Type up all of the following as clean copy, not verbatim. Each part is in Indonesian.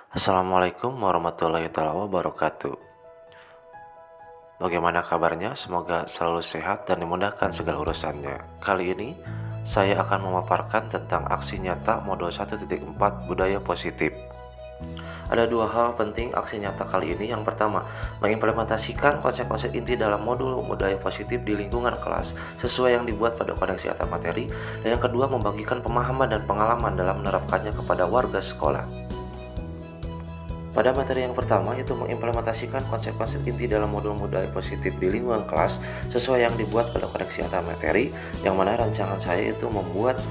Assalamualaikum warahmatullahi wabarakatuh. Bagaimana kabarnya? Semoga selalu sehat dan dimudahkan segala urusannya. Kali ini saya akan memaparkan tentang aksi nyata modul 1.4 budaya positif. Ada dua hal penting aksi nyata kali ini. Yang pertama, mengimplementasikan konsep-konsep inti dalam modul budaya positif di lingkungan kelas sesuai yang dibuat pada koneksi antar materi. Dan yang kedua, membagikan pemahaman dan pengalaman dalam menerapkannya kepada warga sekolah. Pada materi yang pertama, itu mengimplementasikan konsep-konsep inti dalam modul budaya positif di lingkungan kelas sesuai yang dibuat pada koneksi antar materi, yang mana rancangan saya itu membuat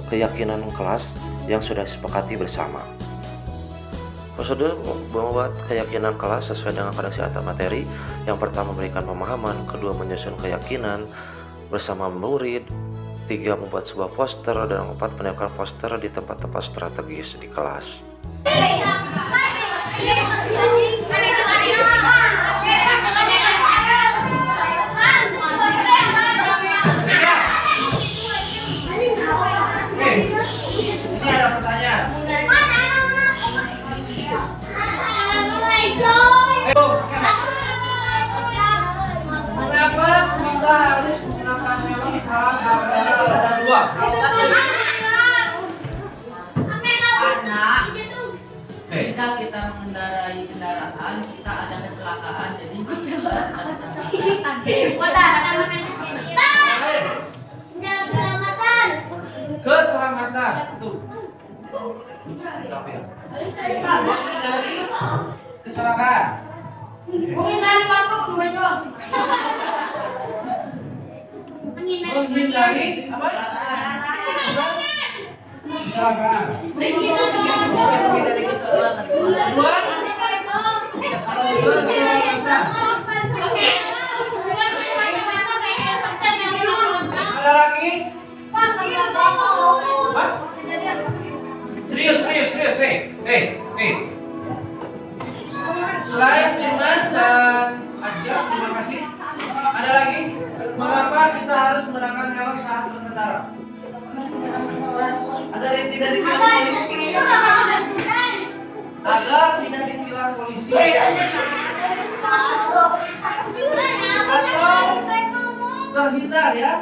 keyakinan kelas yang sudah disepakati bersama. Prosedur membuat keyakinan kelas sesuai dengan koneksi antar materi: yang pertama, memberikan pemahaman; kedua, menyusun keyakinan bersama murid; tiga, membuat sebuah poster; dan empat, menempelkan poster di tempat-tempat strategis di kelas. Ini ada pertanyaan. Kenapa kita harus menggunakan helm saat ada dua? Karena jika kita mengendarai kendaraan, kita ada kecelakaan, jadi Keselamatan itu. Dari kecelakaan. Menghindari apa? Kecelakaan. Dua. Keselamatan. Ada lagi? Apa? Serius. Selain Firman dan Ajak, terima kasih. Ada lagi? Mengapa kita harus menggunakan helm saat berkendara? Ada yang tidak ditilang polisi. Agar tidak ditilang polisi. Atau terhindar ya?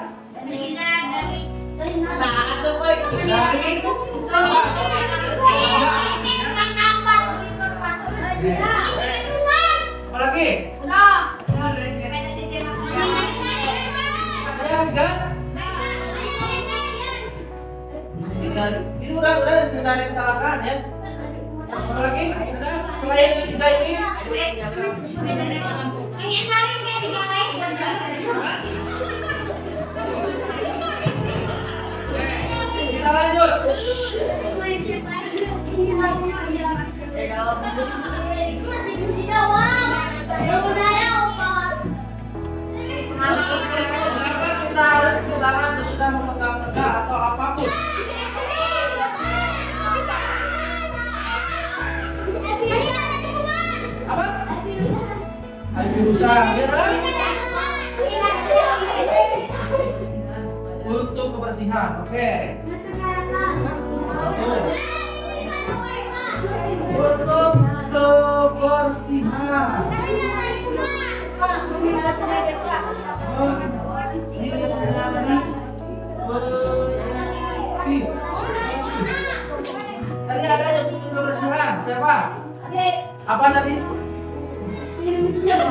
Apalagi? Ini udah menghindari kesalahan ya. Apalagi? Ada selain yang tiga ini? Kita lanjut. Kenapa kita harus cuci tangan sesudah memegang benda atau apapun? Apa? Air virusan, untuk kebersihan. Oke. Untuk kebersihan. Tadi ada yang untuk kebersihan. Siapa? Apa tadi? Satu,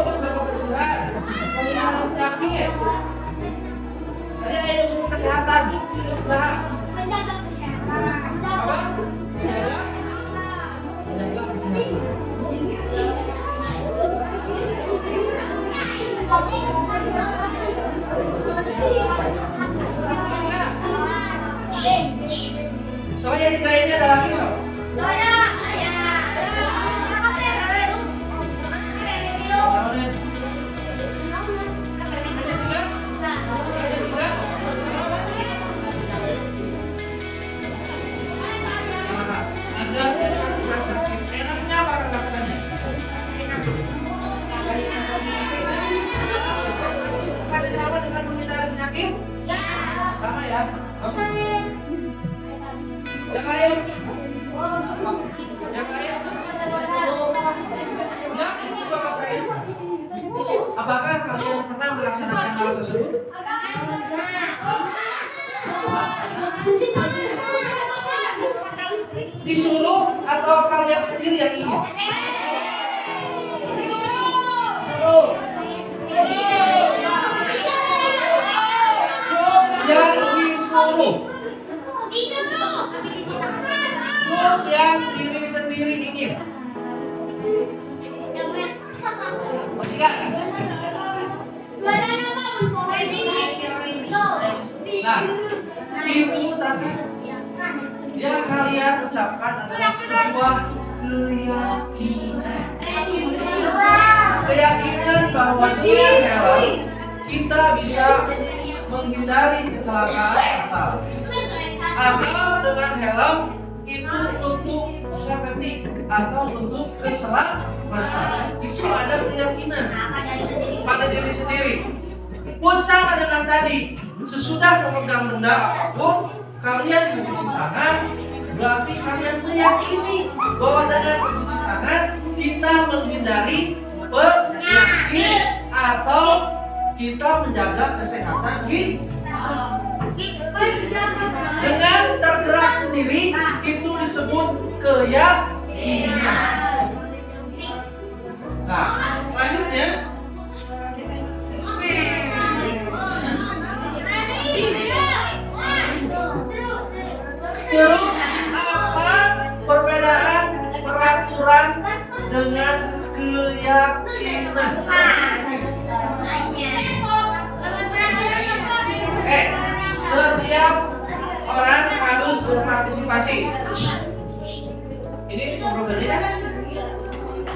untuk kebersihan. Penghindar penyakit. Tadi ada yang untuk kesehatan. Usaha. Apa? Menjaga kesehatan. Soalnya di lainnya ada lagi so. Enaknya apa kata-katanya? Ada sama dengan menghindari penyakit? Sama ya? Oke. Yang lain? Yang lain? Yang ini Bapak lain? Apakah kalian pernah melaksanakan hal tersebut? Disuruh atau kalian sendiri yang ingin? Yang disuruh. Yang diri sendiri ingin. Tidak. Nah, itu tadi yang kalian ucapkan adalah sebuah keyakinan. Keyakinan bahwa dengan helm kita bisa menghindari kecelakaan fatal. Atau dengan helm itu untuk safety atau untuk keselamatan. Itu ada keyakinan pada diri sendiri. Pun sama dengan tadi, sesudah memegang benda apapun, kalian mencuci tangan, berarti kalian meyakini bahwa dengan mencuci tangan kita menghindari penyakit atau kita menjaga kesehatan kita. Dengan tergerak sendiri itu disebut keyakinan. Nah, selanjutnya terus apa perbedaan peraturan dengan keyakinan? Setiap orang harus berpartisipasi. Ini problemnya.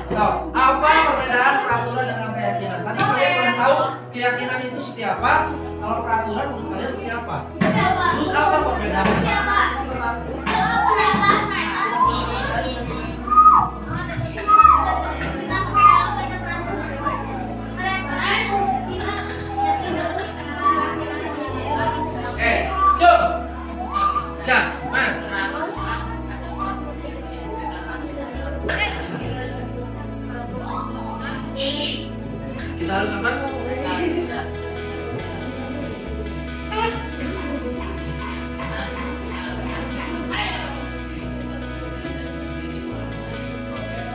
Tahu apa perbedaan peraturan dengan keyakinan? Tadi kalian pernah tahu keyakinan itu seperti apa? Kalau peraturan menurut kalian seperti apa? Terus apa perbedaannya? Jom. Ya, man. Kita harus apa?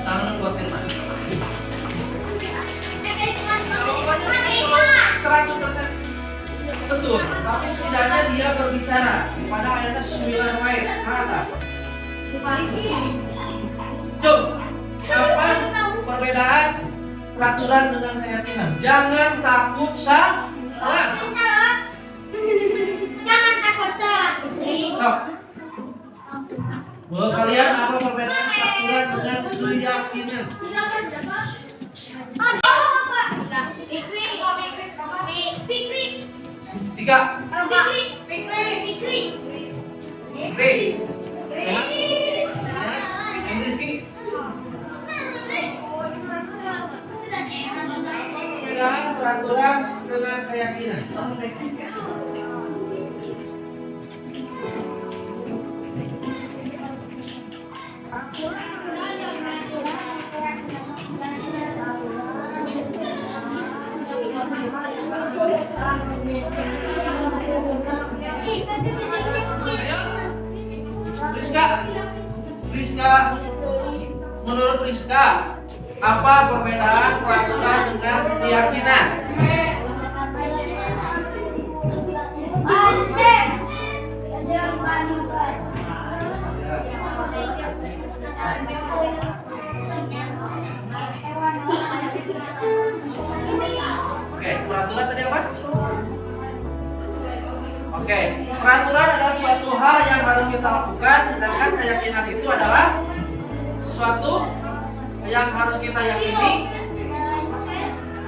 Tangan buat firman. 100% betul, tapi setidaknya dia berbicara pada ayat 9 ayat ke atas. Jom, apa perbedaan peraturan dengan keyakinan? Jangan takut salah. Jangan takut salah. Cok. Menurut kalian apa perbedaan peraturan dengan keyakinan? Tiga. Rizky. Perbedaan peraturan dengan keyakinan. Rizka, menurut Rizka, apa perbedaan peraturan dengan keyakinan? Oke, peraturan tadi apa? Oke, peraturan adalah suatu hal yang harus kita lakukan, sedangkan keyakinan itu adalah sesuatu yang harus kita yakini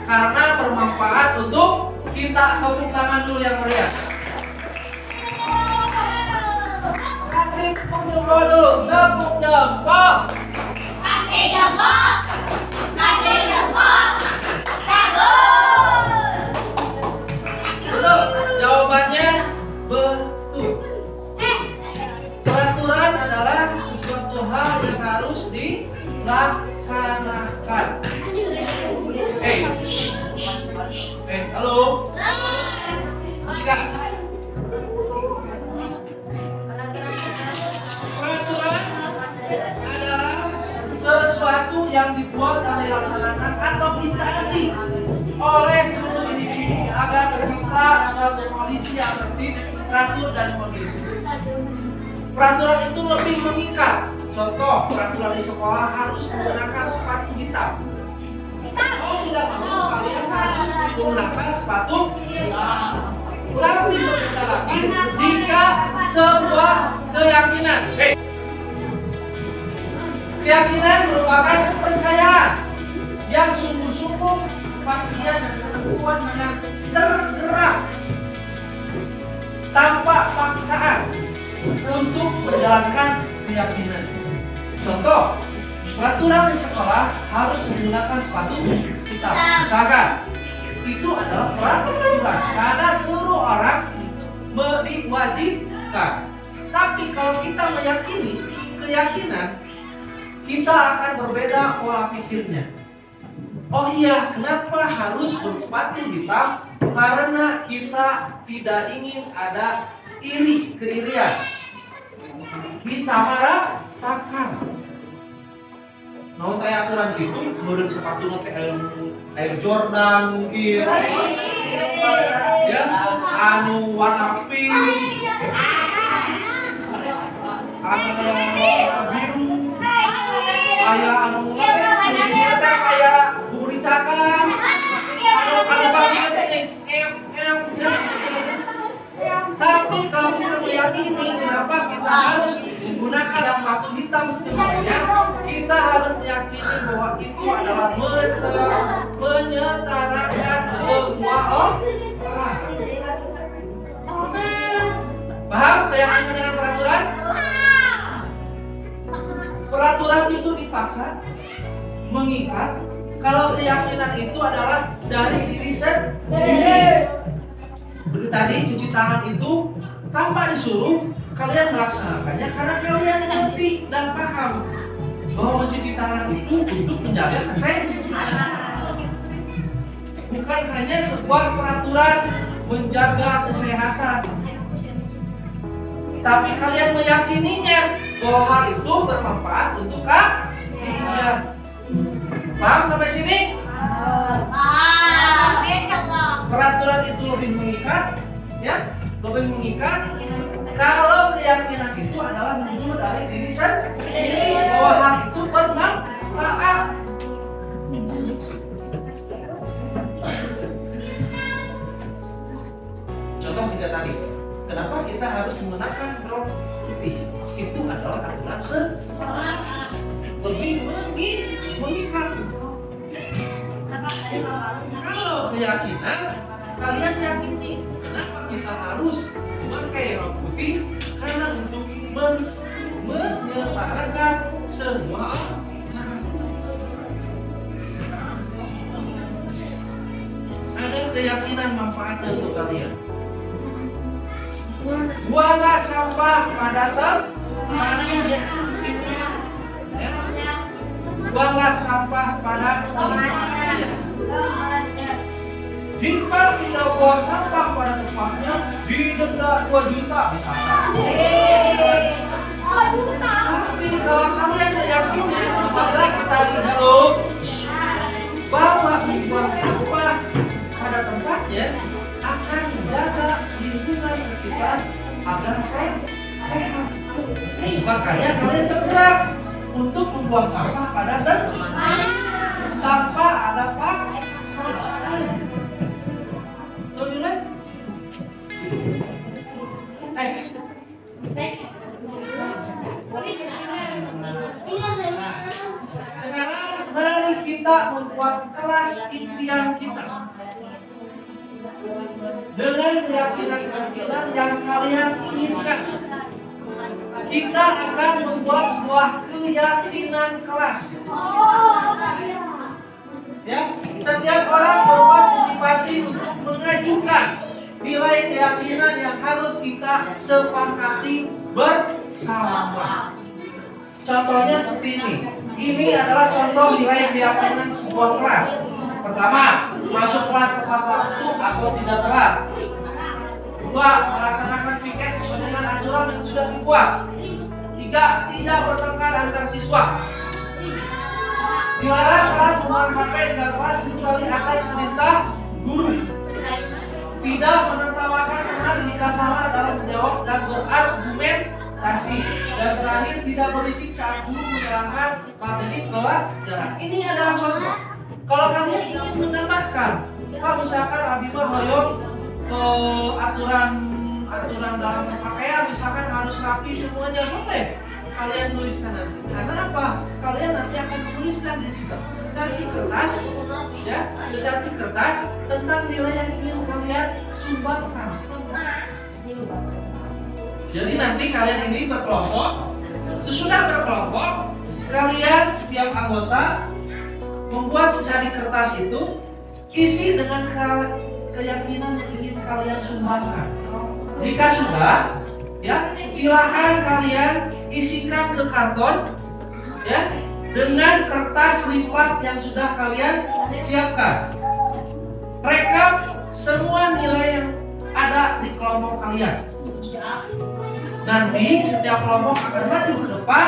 karena bermanfaat untuk kita. Tepuk tangan dulu yang meriah. Kasih tepuk jempol dulu, tepuk jempol. Kasih jempol. Kasih jempol. Bagus. Betul, jawabannya betul. Peraturan adalah sesuatu hal yang harus dilaksanakan. Halo. Jika peraturan adalah sesuatu yang dibuat dan dilaksanakan atau ditaati oleh seluruh individu agar tercipta suatu kondisi yang tertib, teratur dan kondusif. Peraturan itu lebih mengikat. Contoh, peraturan di sekolah harus menggunakan sepatu hitam. Kalau tidak mau, kalian harus menggunakan sepatu hitam. Tapi berbeda lagi jika sebuah keyakinan. Keyakinan merupakan kepercayaan yang sungguh-sungguh, kepastian dan ketentuan dengan tergerak tanpa paksaan untuk menjalankan keyakinan. Contoh, peraturan di sekolah harus menggunakan sepatu hitam. Misalkan, itu adalah peraturan karena seluruh orang diwajibkan. Tapi kalau kita meyakini keyakinan, kita akan berbeda pola pikirnya. Oh iya, kenapa harus bersepatu hitam? Karena kita tidak ingin ada keirian. Bisa marah-marahkan. Mau kayak aturan gitu, menurut sepatu nanti Air Jordan mungkin, ya, anu warna pink, anu biru, kayak anu kayak bubur cakan, anu bagian nih, tapi kalau kita meyakini kenapa kita harus menggunakan sepatu hitam sebenarnya, kita harus meyakini bahwa itu adalah menyetarakan semua orang. Paham keyakinan dengan peraturan? Peraturan itu dipaksa, mengikat. Kalau keyakinan itu adalah dari diri sendiri. Seperti tadi cuci tangan itu tanpa disuruh, kalian melaksanakannya karena kalian ngerti dan paham bahwa mencuci tangan itu untuk menjaga kesehatan. Bukan hanya sebuah peraturan menjaga kesehatan, tapi kalian meyakininya bahwa hal itu bermanfaat untuk kalian. Paham sampai sini? Peraturan itu lebih mengikat, ya, lebih mengikat. Kalau keyakinan itu adalah muncul dari diri sendiri bahwa hal itu bermanfaat. Contoh juga tadi, kenapa kita harus menggunakan rok putih? Itu adalah aturan sekolah. Lebih mengikat. Kalau keyakinan, kalian yakini kenapa kita harus memakai rok putih? Karena untuk menyetarakan semua orang. Ada keyakinan manfaatnya untuk kalian. Buanglah sampah pada tempatnya. Ya. Buanglah sampah pada tempatnya. Jika tidak buang sampah pada tempatnya, didenda 2 juta misalkan. Tapi kalau kalian meyakini, maka kita dulu bahwa membuang sampah pada tempatnya akan menjaga lingkungan sekitar agar sehat. Makanya kalian tergerak untuk membuang sampah pada tempatnya tanpa ada paksaan. Betul? Next. Sekarang mari kita membuat kelas impian kita dengan keyakinan-keyakinan yang kalian inginkan. Kita akan membuat sebuah keyakinan kelas. Ya, setiap orang berpartisipasi untuk mengajukan nilai keyakinan yang harus kita sepakati bersama. Contohnya seperti ini. Ini adalah contoh nilai keyakinan sebuah kelas. Pertama, masuk kelas tepat waktu atau tidak telat. Dua, melaksanakan piket sesuai dengan aturan yang sudah dibuat. Tiga, tidak bertengkar antar siswa. Dilarang kelas menggunakan HP di kelas kecuali atas perintah guru. Tidak menertawakan teman jika salah dalam menjawab dan berargumentasi. Dan terakhir, tidak berisik saat guru menerangkan materi pelajaran. Ini adalah contoh. Kalau kalian ingin menambahkan, Pak, misalkan Habibah hoyong ke aturan dalam berpakaian, misalkan harus rapi semuanya, boleh kalian tuliskan nanti. Karena apa? Kalian nanti akan menuliskan di situ secacik kertas, ya, secacik kertas tentang nilai yang ingin kalian sumbangkan. Jadi nanti kalian ini berkelompok. Sesudah berkelompok, kalian setiap anggota membuat secari kertas itu isi dengan keyakinan yang ingin kalian sumbangkan. Jika sudah, ya, silakan kalian isikan ke karton, ya, dengan kertas lipat yang sudah kalian siapkan. Rekap semua nilai yang ada di kelompok kalian. Nanti setiap kelompok akan maju ke depan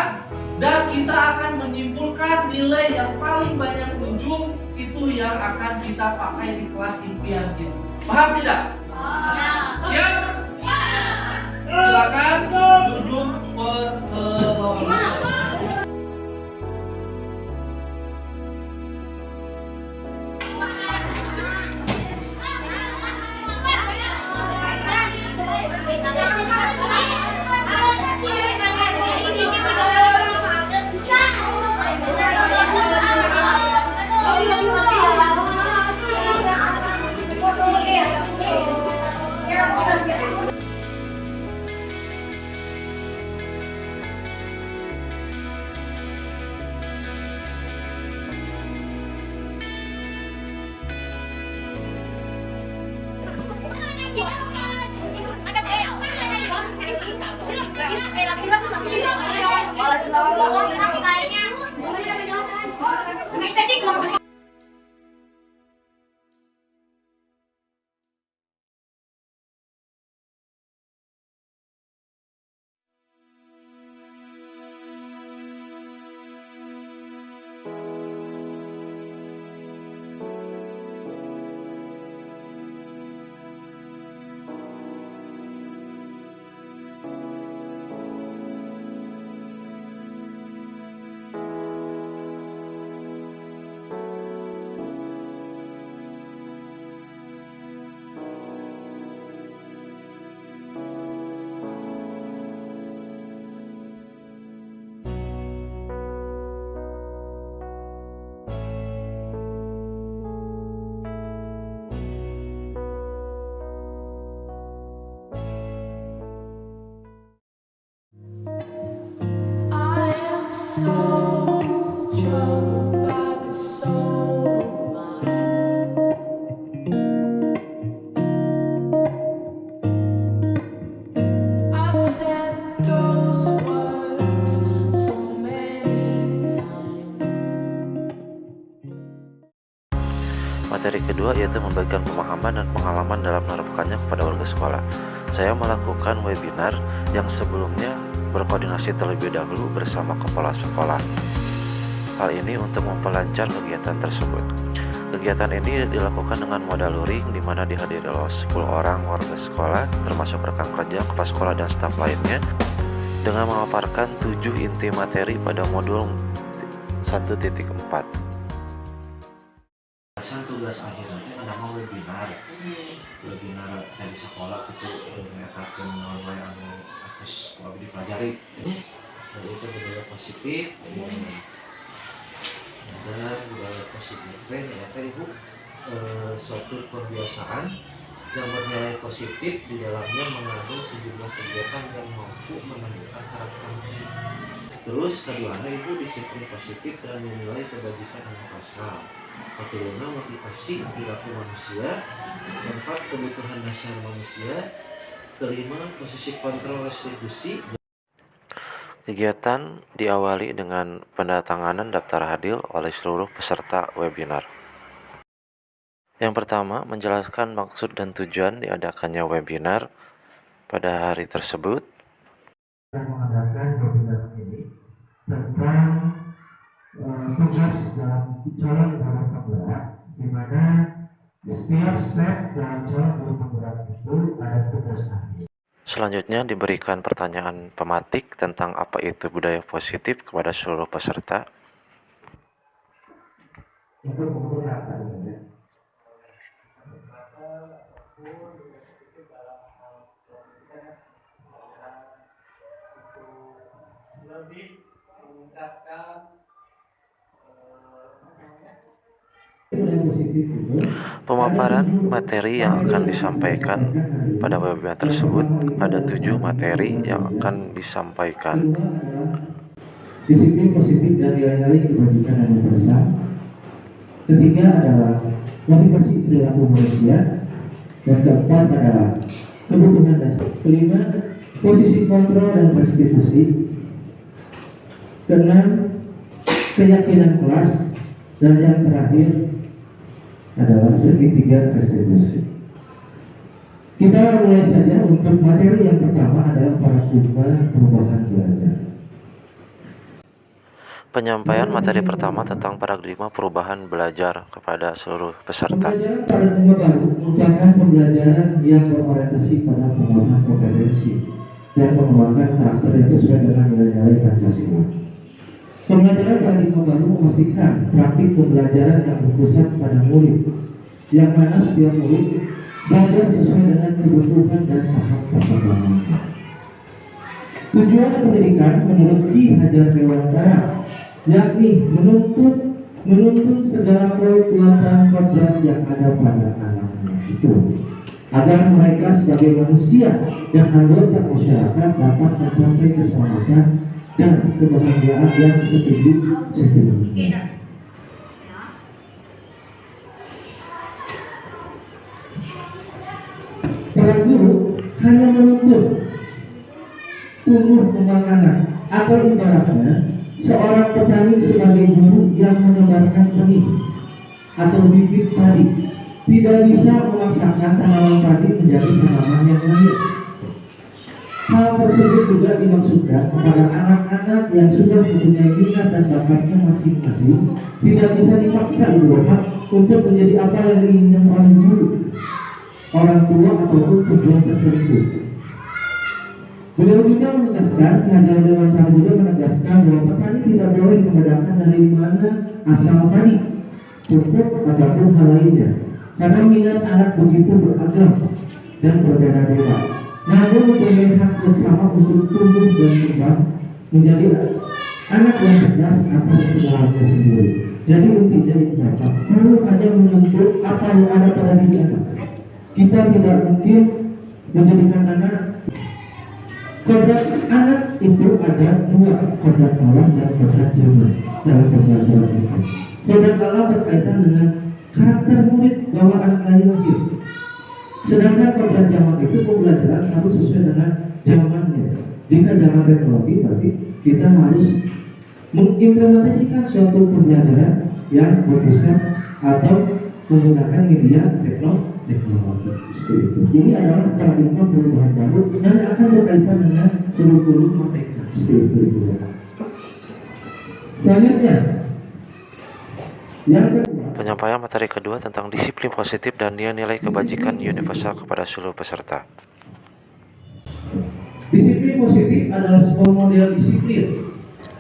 dan kita akan menyimpulkan nilai yang paling banyak ujung itu yang akan kita pakai di kelas impian kita. Paham tidak? Siap? Silakan duduk Materi kedua yaitu membagikan pemahaman dan pengalaman dalam menerapkannya kepada warga sekolah. Saya melakukan webinar yang sebelumnya berkoordinasi terlebih dahulu bersama kepala sekolah. Hal ini untuk memperlancar kegiatan tersebut. Kegiatan ini dilakukan dengan modal luring di mana dihadiri oleh 10 orang warga sekolah termasuk rekan kerja, kepala sekolah dan staf lainnya dengan memaparkan 7 inti materi pada modul 1.4. Tugas akhir nanti nama webinar dari sekolah itu menyatakan nilai atas dipelajari itu budaya positif dan budaya positif ternyata ibu suatu kebiasaan yang bernilai positif di dalamnya mengandung sejumlah kegiatan yang mampu menumbuhkan karakter. Terus keduanya ibu disiplin positif dan menilai kebajikan anak usaha. Ketiga, motivasi perilaku manusia. Keempat, kebutuhan dasar manusia. Kelima, posisi kontrol restitusi. Kegiatan diawali dengan pendatanganan daftar hadir oleh seluruh peserta webinar. Yang pertama, menjelaskan maksud dan tujuan diadakannya webinar pada hari tersebut. Mengadakan webinar ini tentang tugas dalam calon guru penggerak, di mana setiap step dalam calon guru penggerak itu ada tugas akhir. Selanjutnya diberikan pertanyaan pematik tentang apa itu budaya positif kepada seluruh peserta. Untuk menggunakan lebih mengungkapkan Pemaparan materi yang akan disampaikan pada webinar tersebut. Ada 7 materi yang akan disampaikan. disiplin positif dan nilai-nilai kebajikan dan universal. Ketiga adalah motivasi perilaku manusia. Dan keempat adalah kebutuhan dasar. Kelima, posisi kontrol dan restitusi. Keenam, keyakinan kelas. Dan yang terakhir adalah segitiga restitusi. Kita mulai saja. Untuk materi yang pertama adalah paradigma perubahan belajar. Penyampaian materi pertama tentang paradigma perubahan belajar kepada seluruh peserta. Pembelajaran paradigma baru merupakan pembelajaran yang berorientasi pada pengembangan kompetensi dan pengembangan karakter yang sesuai dengan nilai-nilai Pancasila. Pembelajaran paradigma baru memastikan praktik pembelajaran yang berpusat pada murid, yang mana setiap murid belajar sesuai dengan kebutuhan dan tahap perkembangannya. Tujuan pendidikan menurut Ki Hajar Dewantara yakni menuntut segala kekuatan kodrat yang ada pada anaknya itu, agar mereka sebagai manusia dan anggota masyarakat dapat mencapai keselamatan dan kebahagiaan yang sejujurnya. Para guru hanya menuntut tumbuh kembang anak, atau ibaratnya seorang petani sebagai guru yang menebarkan benih atau bibit padi tidak bisa memaksakan tanaman padi menjadi tanaman yang lain. Hal tersebut juga dimaksudkan kepada anak-anak yang sudah mempunyai minat dan bakatnya masing-masing, tidak bisa dipaksa untuk menjadi apa yang diinginkan oleh guru, orang tua ataupun tujuan tertentu. Beliau juga menegaskan, Hajar Dewantara juga menegaskan bahwa petani tidak boleh membedakan dari mana asal padi, pupuk ataupun hal lainnya, karena minat anak begitu beragam dan berbeda-beda. Namun mempunyai hak bersama untuk tumbuh dan berkembang menjadi anak yang cerdas atas pengalamannya sendiri. Jadi intinya dapat perlu hanya menuntut apa yang ada pada diri anak. Kita tidak mungkin menjadikan anak. Kodrat anak itu ada 2, kodrat alam dan kodrat zaman dalam pembelajaran itu. Kodrat alam berkaitan dengan karakter murid bawaan lahir. Sedangkan kodrat zaman itu pembelajaran harus sesuai dengan zamannya. Jika zaman teknologi berarti kita harus mengimplementasikan suatu pembelajaran yang berpusat atau menggunakan media teknologi. Ini adalah paradigma perubahan baru dan akan berkaitan dengan seluruh mereka. Selanjutnya, yang kedua, Penyampaian materi kedua tentang disiplin positif dan nilai-nilai kebajikan universal kepada seluruh peserta. disiplin positif adalah sebuah model disiplin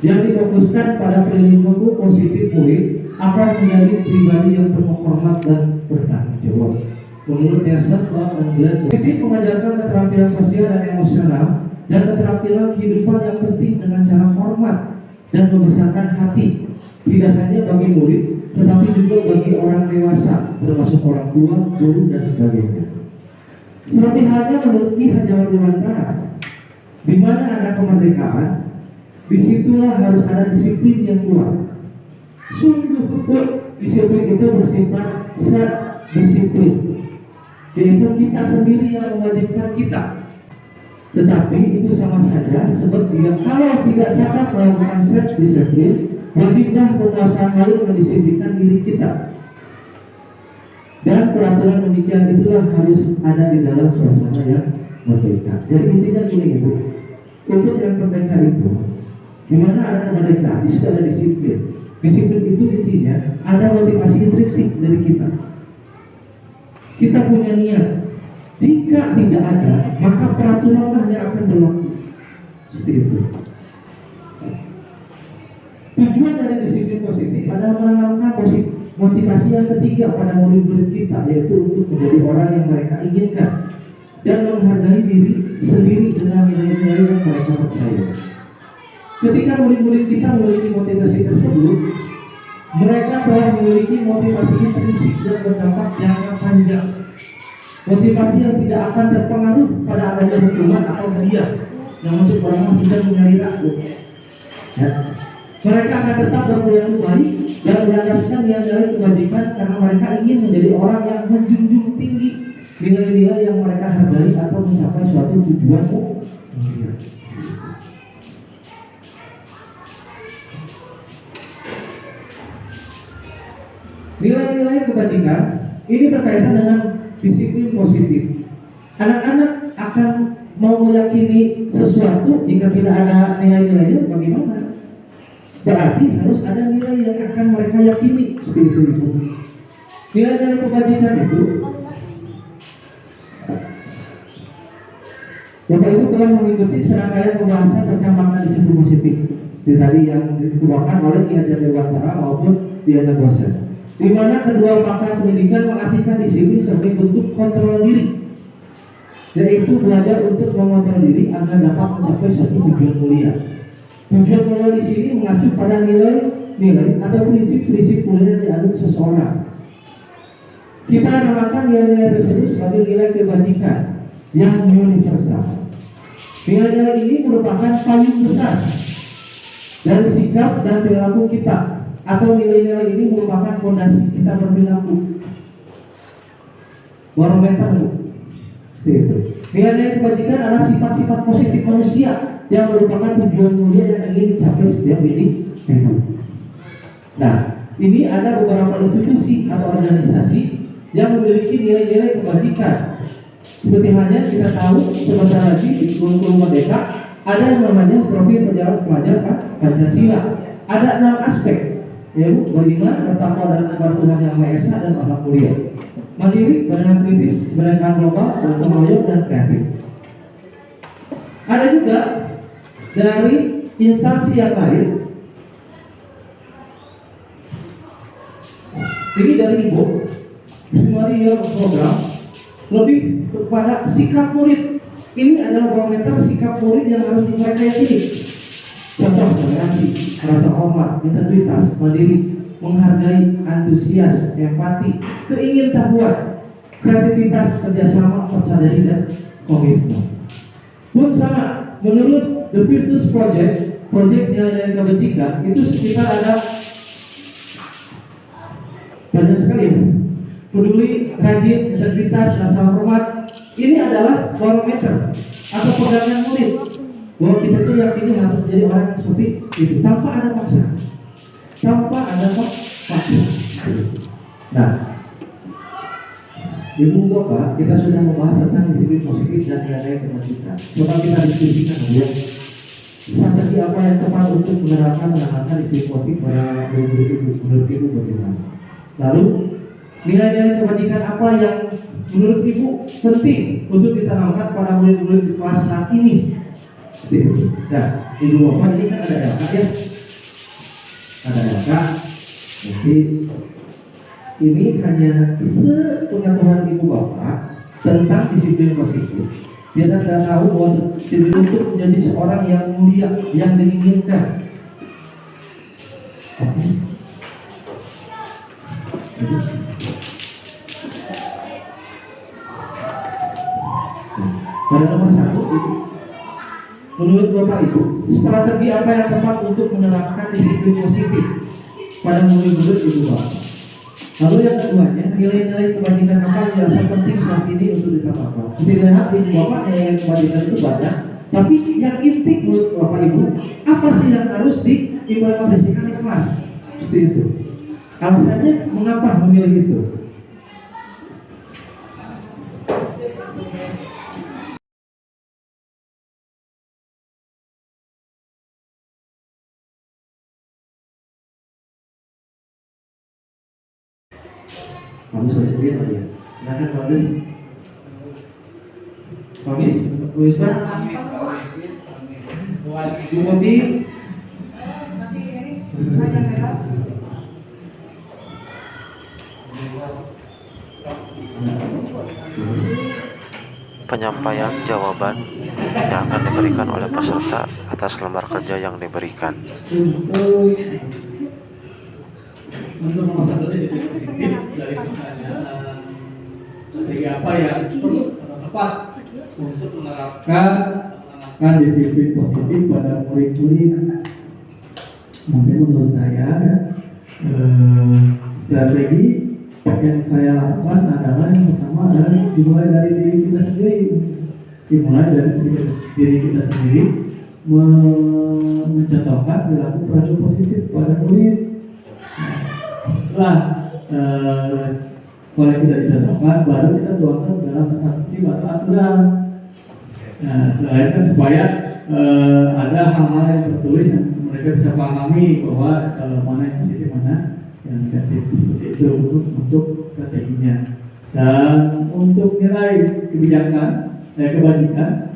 yang difokuskan pada perilaku positif murid akan menjadi pribadi yang terhormat dan bertanggung jawab. Menurut Nelson Mandela, positif mengajarkan keterampilan sosial dan emosional dan keterampilan kehidupan yang penting dengan cara hormat dan membesarkan hati, tidak hanya bagi murid, tetapi juga bagi orang dewasa, termasuk orang tua, guru, dan sebagainya. Seperti halnya menurut Ki Hajar Dewantara, di mana ada kemerdekaan, disitulah harus ada disiplin yang kuat. Sungguh betul disiplin itu bersifat self-disiplin, yaitu kita sendiri yang mewajibkan kita Tetapi itu sama saja sebab dia kalau tidak cakap melakukan self disiplin, wajiblah penguasa lain mendisiplinkan diri kita. Dan peraturan demikian itulah harus ada di dalam suasana yang merdeka. Jadi intinya gini Ibu, untuk yang merdeka itu, di mana ada merdeka, di situ ada disiplin. Disiplin itu intinya ada motivasi intrinsik dari kita. Kita punya niat. Jika tidak ada, maka peraturanlah yang akan berlaku. Seperti itu. Tujuan dari disiplin positif adalah menanamkan motivasi yang ketiga pada murid-murid kita, yaitu untuk menjadi orang yang mereka inginkan dan menghargai diri sendiri dengan nilai-nilai yang mereka percaya. Ketika murid-murid kita memiliki motivasi tersebut, mereka telah memiliki motivasi intrinsik dan berdampak jangka panjang. Motivasi yang tidak akan terpengaruh pada adanya hukuman atau hadiah yang untuk orang tidak mengaliri aku. Ya. Mereka akan tetap berperilaku baik dan melandaskan nilai-nilai kebajikan karena mereka ingin menjadi orang yang menjunjung tinggi nilai-nilai yang mereka hargai atau mencapai suatu tujuan mulia. Nilai-nilai kebajikan ini berkaitan dengan disiplin positif. Anak-anak akan mau meyakini sesuatu jika tidak ada nilai-nilainya bagaimana? Berarti harus ada nilai yang akan mereka yakini. Seperti itu. Nilai-nilai kebajikan itu Bapak Ibu telah mengikuti serangkaian pembahasan tentang makna disiplin positif seperti tadi yang dikeluarkan oleh Ki Hajar Dewantara maupun Diana Gosen, di mana kedua pakar pendidikan mengartikan disiplin sebagai bentuk kontrol diri, yaitu belajar untuk mengontrol diri agar dapat mencapai suatu tujuan mulia. Tujuan mulia di sini mengacu pada nilai-nilai atau prinsip-prinsip mulia yang dianut seseorang. Kita namakan nilai-nilai tersebut sebagai nilai kebajikan yang universal. Nilai-nilai ini merupakan payung besar dari sikap dan perilaku kita, atau nilai-nilai ini merupakan fondasi kita berperilaku. Barometer itu. Nilai-nilai kebajikan adalah sifat-sifat positif manusia yang merupakan tujuan mulia yang ingin dicapai setiap individu. Nah, ini ada beberapa institusi atau organisasi yang memiliki nilai-nilai kebajikan. Seperti halnya kita tahu sebentar lagi di kurikulum Merdeka ada yang namanya profil pejabat pelajar Pancasila. Ada 6 aspek, yaitu beriman, bertakwa dan kepada Tuhan Yang Maha Esa dan akhlak mulia, mandiri, berenang kritis, berenang global, gotong royong dan kreatif. Ada juga dari instansi yang lain. Ini dari Ibu Maria program lebih kepada sikap murid. Ini adalah barometer sikap murid yang harus mereka yakini. Contoh toleransi, rasa hormat, integritas, mandiri, menghargai, antusias, empati, keingintahuan, kreativitas, kerjasama, percaya diri dan komitmen. Pun sama, menurut The Virtus Project, proyek nilai-nilai kebajikan itu sekitar ada banyak sekali. Peduli, rajin, integritas, rasa hormat. Ini adalah barometer atau pegangan murid bahwa kita itu yakini harus menjadi orang yang seperti itu tanpa ada paksaan, Nah, Ibu Bapak, kita sudah membahas tentang disiplin positif dan nilai kebajikan. Coba kita diskusikan ya. Strategi apa yang tepat untuk menanamkan disiplin positif pada menurut Ibu bagaimana? Lalu nilai-nilai kebajikan apa yang menurut Ibu penting untuk ditanamkan pada murid-murid di kelas saat ini? Nah, Ibu Bapak ini kan ada LK ya, ada LK. Jadi ini hanya sepengetahuan Ibu Bapak tentang disiplin positif. Dia tidak tahu bahwa disiplin untuk menjadi seorang yang mulia, yang diinginkan. Pada nomor 1, menurut Bapak Ibu, strategi apa yang tepat untuk menerapkan disiplin positif pada murid-murid Ibu Bapak? Lalu yang keduanya, nilai-nilai kebajikan apa yang dirasa penting saat ini untuk ditambahkan. Seperti lihat ibu bapak nilai kebajikan itu banyak, tapi yang inti menurut bapak ibu, apa sih yang harus diimplementasikan di kelas? Seperti itu. Alasannya mengapa memilih itu? Kamu sudah sendiri lagi ya? Silakan Bagus. Kamis, Bu Isma, Bu Bobi. Penyampaian jawaban yang akan diberikan oleh peserta atas lembar kerja yang diberikan. Untuk nomor satu itu positif dari pertanyaan sehingga apa yang perlu atau tepat untuk menerapkan disiplin positif pada murid-murid. Mungkin menurut saya strategi yang saya lakukan adalah yang pertama adalah dimulai dari diri kita sendiri, mencontohkan perilaku positif pada murid. Setelah oleh kita dicontohkan, baru kita tuangkan dalam tertib atau aturan. Selain itu supaya ada hal-hal yang tertulis yang mereka bisa pahami bahwa mana yang positif, mana yang negatif, seperti itu untuk strateginya. Dan untuk nilai kebijakan, kebajikan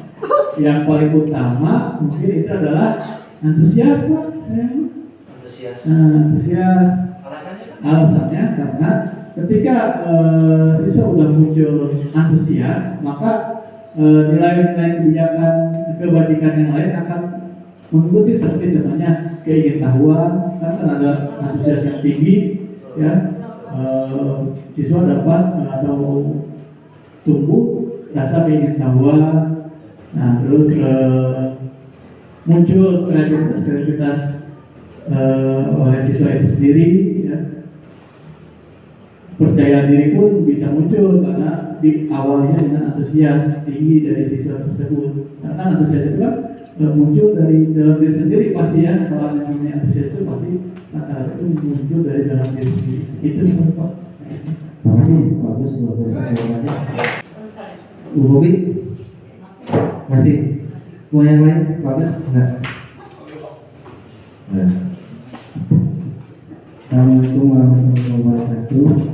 yang paling utama mungkin itu adalah antusias, Pak. Antusias. Alasannya karena ketika siswa sudah muncul antusias, maka nilai-nilai kebijakan kebajikan yang lain akan mengikuti, seperti contohnya keingintahuan, kan ada antusias yang tinggi, ya, siswa dapat atau tumbuh rasa keingintahuan, nah terus muncul kreativitas oleh siswa itu sendiri, ya. Percaya diri pun bisa muncul karena di awalnya dengan antusias tinggi dari siswa tersebut. Karena antusias itu kan muncul dari dalam diri sendiri pasti, ya. Kalau yang namanya antusias itu pasti itu muncul dari dalam diri sendiri. Itu menurut Pak. Terima kasih, bagus jawabannya. Bu Bobi, masih mau yang lain? Bagus, enggak? Assalamualaikum warahmatullahi wabarakatuh.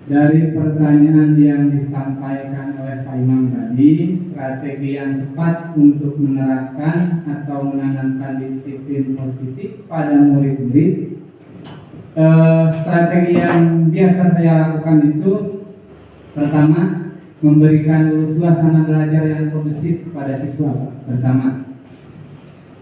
Dari pertanyaan yang disampaikan oleh Pak Imam tadi, strategi yang tepat untuk menerapkan atau menanamkan disiplin positif pada murid-murid, strategi yang biasa saya lakukan itu pertama, memberikan suasana belajar yang kondusif pada siswa. Pertama,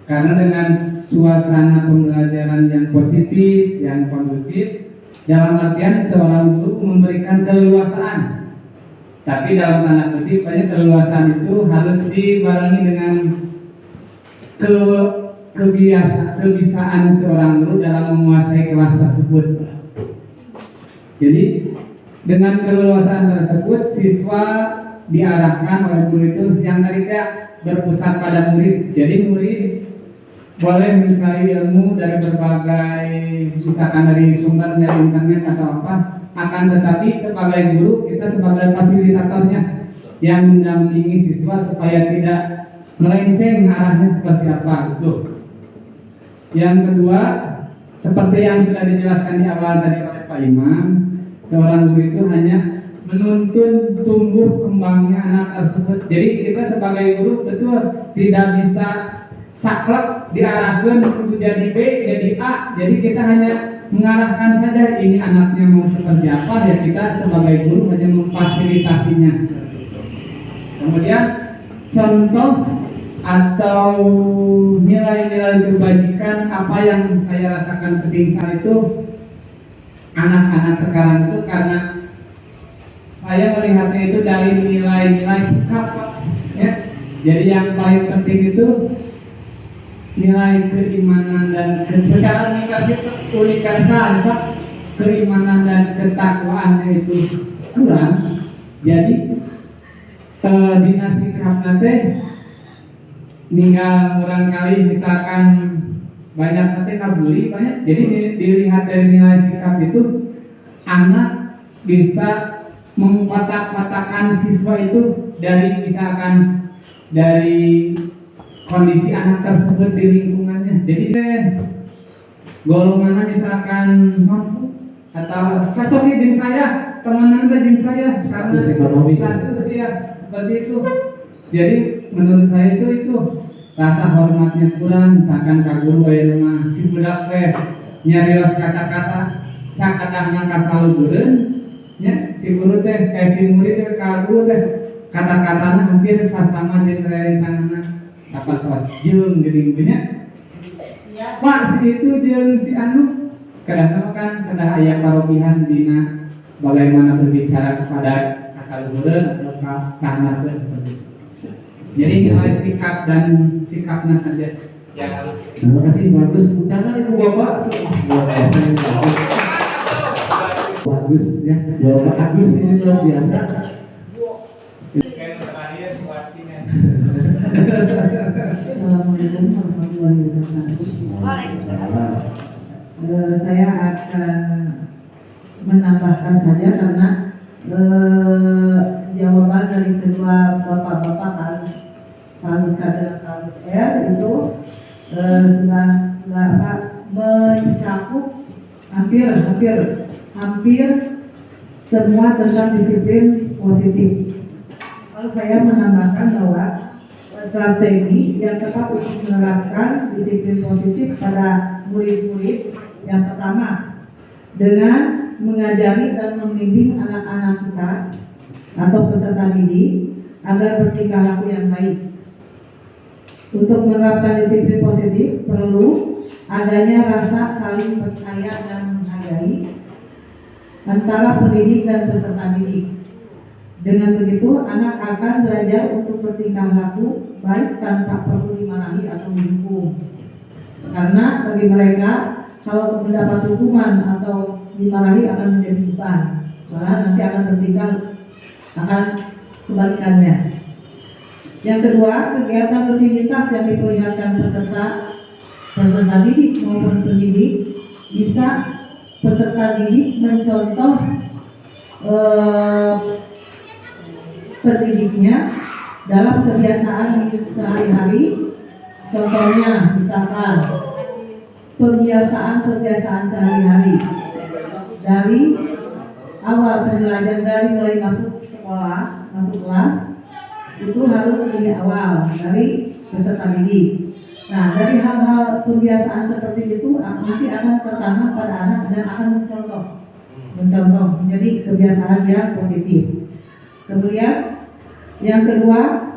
karena dengan suasana pembelajaran yang positif, yang kondusif, dalam artian seorang guru memberikan keleluasaan. Tapi dalam tanda kutip, keleluasaan itu harus dibarengi dengan kebisaan seorang guru dalam menguasai kelas tersebut. Jadi dengan keleluasaan tersebut, siswa diarahkan oleh guru itu yang tadinya berpusat pada murid. Jadi murid boleh mencari ilmu dari berbagai, misalkan dari sumber dari internet atau apa, akan tetapi sebagai guru kita sebagai fasilitatornya yang mendampingi siswa supaya tidak melenceng arahnya seperti apa gitu. Yang kedua, seperti yang sudah dijelaskan di awal tadi oleh Pak Imam, seorang guru itu hanya menuntun tumbuh kembangnya anak tersebut. Jadi kita sebagai guru betul tidak bisa saklek diarahkan untuk jadi B, jadi A. Jadi kita hanya mengarahkan saja ini anaknya mau seperti apa, ya kita sebagai guru hanya memfasilitasinya. Kemudian contoh atau nilai-nilai kebajikan apa yang saya rasakan penting saat itu anak-anak sekarang itu, karena saya melihatnya itu dari nilai-nilai sikap, Pak, ya. Jadi yang paling penting itu nilai keimanan dan secara universal, Pak, keimanan dan ketakwaannya itu kurang, jadi dina sikapna teh ninggal barangkali misalkan banyak nanti kabuli banyak, jadi dilihat dari nilai sikap itu anak bisa mengkotak-kotakan siswa itu dari misalkan dari kondisi anak tersebut di lingkungannya. Jadi golongan misalkan mampu atau cocok dengan saya, temenan dengan saya karena status dia seperti itu. Jadi menurut saya itu rasa hormatnya kurang. Misalkan ka guru aya mah si budak teh nyarios kata-kata sakadahna kasalugureun nya si guru teh si murid teh ka guru teh kata-katana hampir sasama jeung rerencanganna dapat kelas jeung geuning nya Pak si itu jeung si anu kadang kan kada aya parobihan dina bagaimana berbicara kepada kasalugureun atau ka sahabatkeun seperti itu. Jadi nilai sikap dan sikapnya saja yang harus. Terima kasih, bagus. Tangan ibu bapak. Bagus ya, bapak Agus ini luar biasa. Assalamualaikum warahmatullahi wabarakatuh. Waalaikumsalam. Saya akan menambahkan saja karena jawaban dari kedua bapak-bapak Pak Agus dan Pak Agus R itu sudah mencakup hampir semua tentang disiplin positif. Lalu saya menambahkan bahwa strategi yang tepat untuk menerapkan disiplin positif pada murid-murid yang pertama dengan mengajari dan membimbing anak-anak kita atau peserta didik agar bertingkah laku yang baik. Untuk menerapkan disiplin positif perlu adanya rasa saling percaya dan menghargai antara pendidik dan peserta didik. Dengan begitu, anak akan belajar untuk bertingkah laku baik tanpa perlu dimarahi atau dihukum. Karena bagi mereka, kalau mendapat hukuman atau dimarahi akan menjadi beban, malah nanti akan bertingkah akan kebalikannya. Yang kedua, kegiatan rutinitas yang diperlihatkan peserta didik maupun pendidik bisa peserta didik mencontoh pendidiknya dalam kebiasaan sehari-hari. Contohnya misalkan kebiasaan sehari-hari dari awal pembelajaran, dari mulai masuk sekolah, masuk kelas, itu harus dari awal dari peserta didik. Nah, dari hal-hal kebiasaan seperti itu nanti akan tertanam pada anak dan akan mencontoh menjadi kebiasaan yang positif. Kemudian yang kedua,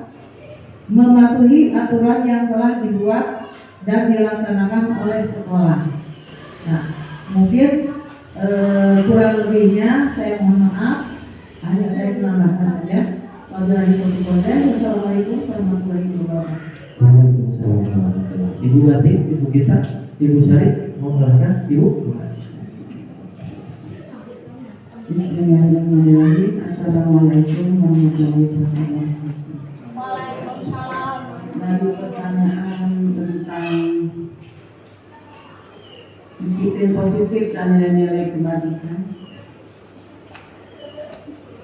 mematuhi aturan yang telah dibuat dan dilaksanakan oleh sekolah. Nah, mungkin kurang lebihnya saya mohon maaf, hanya saya menambahkan saja. Wassalamualaikum warahmatullahi wabarakatuh. Ibu Latif, Ibu Gita, Ibu Sari, mau mengenalkan Ibu? Bismillahirrahmanirrahim. Assalamualaikum warahmatullahi wabarakatuh. Waalaikumsalam. Dari pertanyaan tentang disiplin positif dan nilai-nilai kebajikan,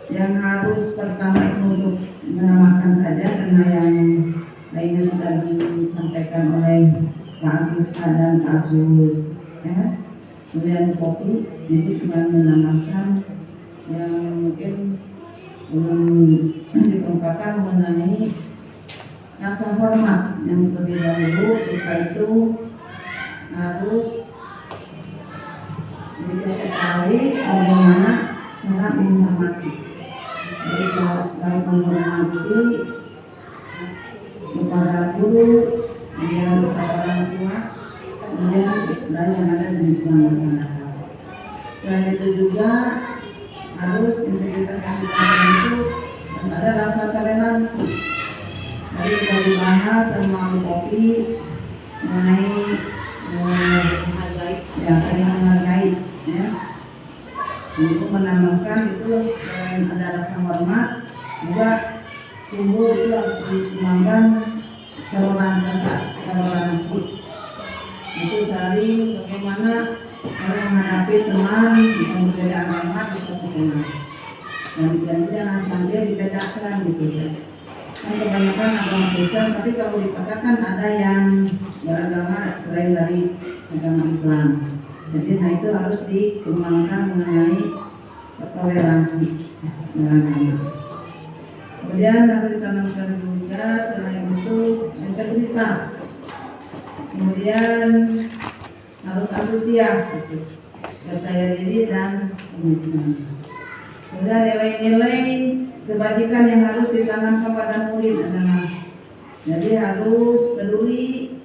yang harus pertama untuk menambahkan saja karena yang lainnya sudah disampaikan oleh Pak Agus dan Pak Agus ya. Kemudian kopi, jadi cuma menambahkan yang mungkin belum dikemukakan mengenai rasa hormat yang terlebih dahulu. Setelah itu harus diketahui bagaimana cara menghormati. Jadi dalam menghormati kepada guru, kemudian kepada orang tua, kemudian dan yang ada di lingkungan masyarakat. Selain itu juga harus integritas kehidupan itu ada rasa toleransi. Tadi sudah dibahas sama kopi mengenai saling menghargai, ya. Untuk menambahkan itu selain ada rasa hormat, juga tumbuh itu harus dikembangkan toleransi. Itu saling bagaimana orang menghadapi teman yang berbeda agama di satu teman. Dan jangan sampai dibedakan gitu ya. Kan kebanyakan agama Kristen, tapi kalau dikatakan ada yang beragama selain dari agama Islam. Jadi nah itu harus dikembangkan mengenai toleransi beragama. Kemudian harus ditanamkan juga selain itu integritas. Kemudian harus antusias, gitu. Percaya diri dan komitmen. Kemudian nilai-nilai kebajikan yang harus ditanam kepada murid adalah jadi harus peduli,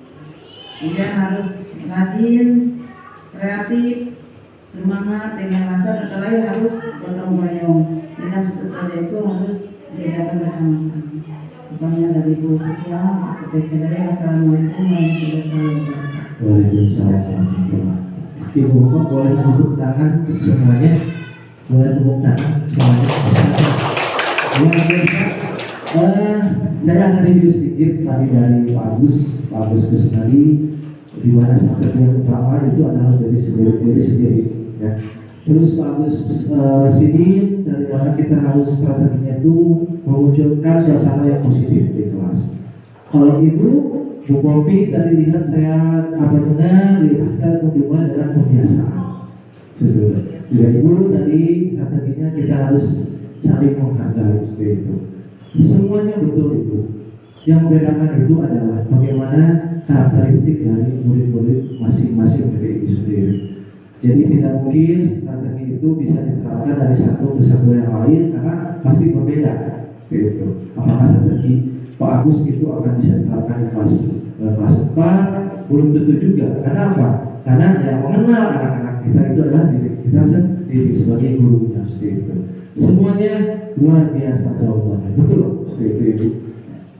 kemudian harus rajin, kreatif, semangat dengan rasa dan lain harus gotong royong. Dalam satu proyek itu harus diadakan bersama-sama. Pokoknya dari Bu Siti, Assalamualaikum warahmatullahi wabarakatuh. Waalaikumsalam. Ibu Bapak boleh tepuk tangan untuk semuanya. Boleh tepuk tangan semuanya. Luar biasa. Saya akan review sedikit tadi dari Pak Agus Kusnadi, di mana strategi yang utama itu adalah dari sendiri. Ya. Terus Pak Agus sini dari mana kita harus strateginya itu memunculkan suasana yang positif di kelas. Kalau Ibu Bu Popi tadi lihat saya lihat dimulai dengan pembiasaan. Juga Ibu tadi strateginya kita harus saling menghargai seperti itu. Semuanya betul Ibu. Yang membedakan itu adalah bagaimana karakteristik dari murid-murid masing-masing dari Ibu sendiri. Jadi tidak mungkin strategi itu bisa diterapkan dari satu ke satu yang lain karena pasti berbeda. Seperti itu. Apakah strategi Pak Agus itu akan bisa diterapkan di kelas 4? Belum tentu juga. Kenapa? Karena yang mengenal anak-anak kita itu adalah diri kita sendiri sebagai gurunya. Seperti itu. Semuanya luar biasa jawabannya. Betul loh. Seperti itu.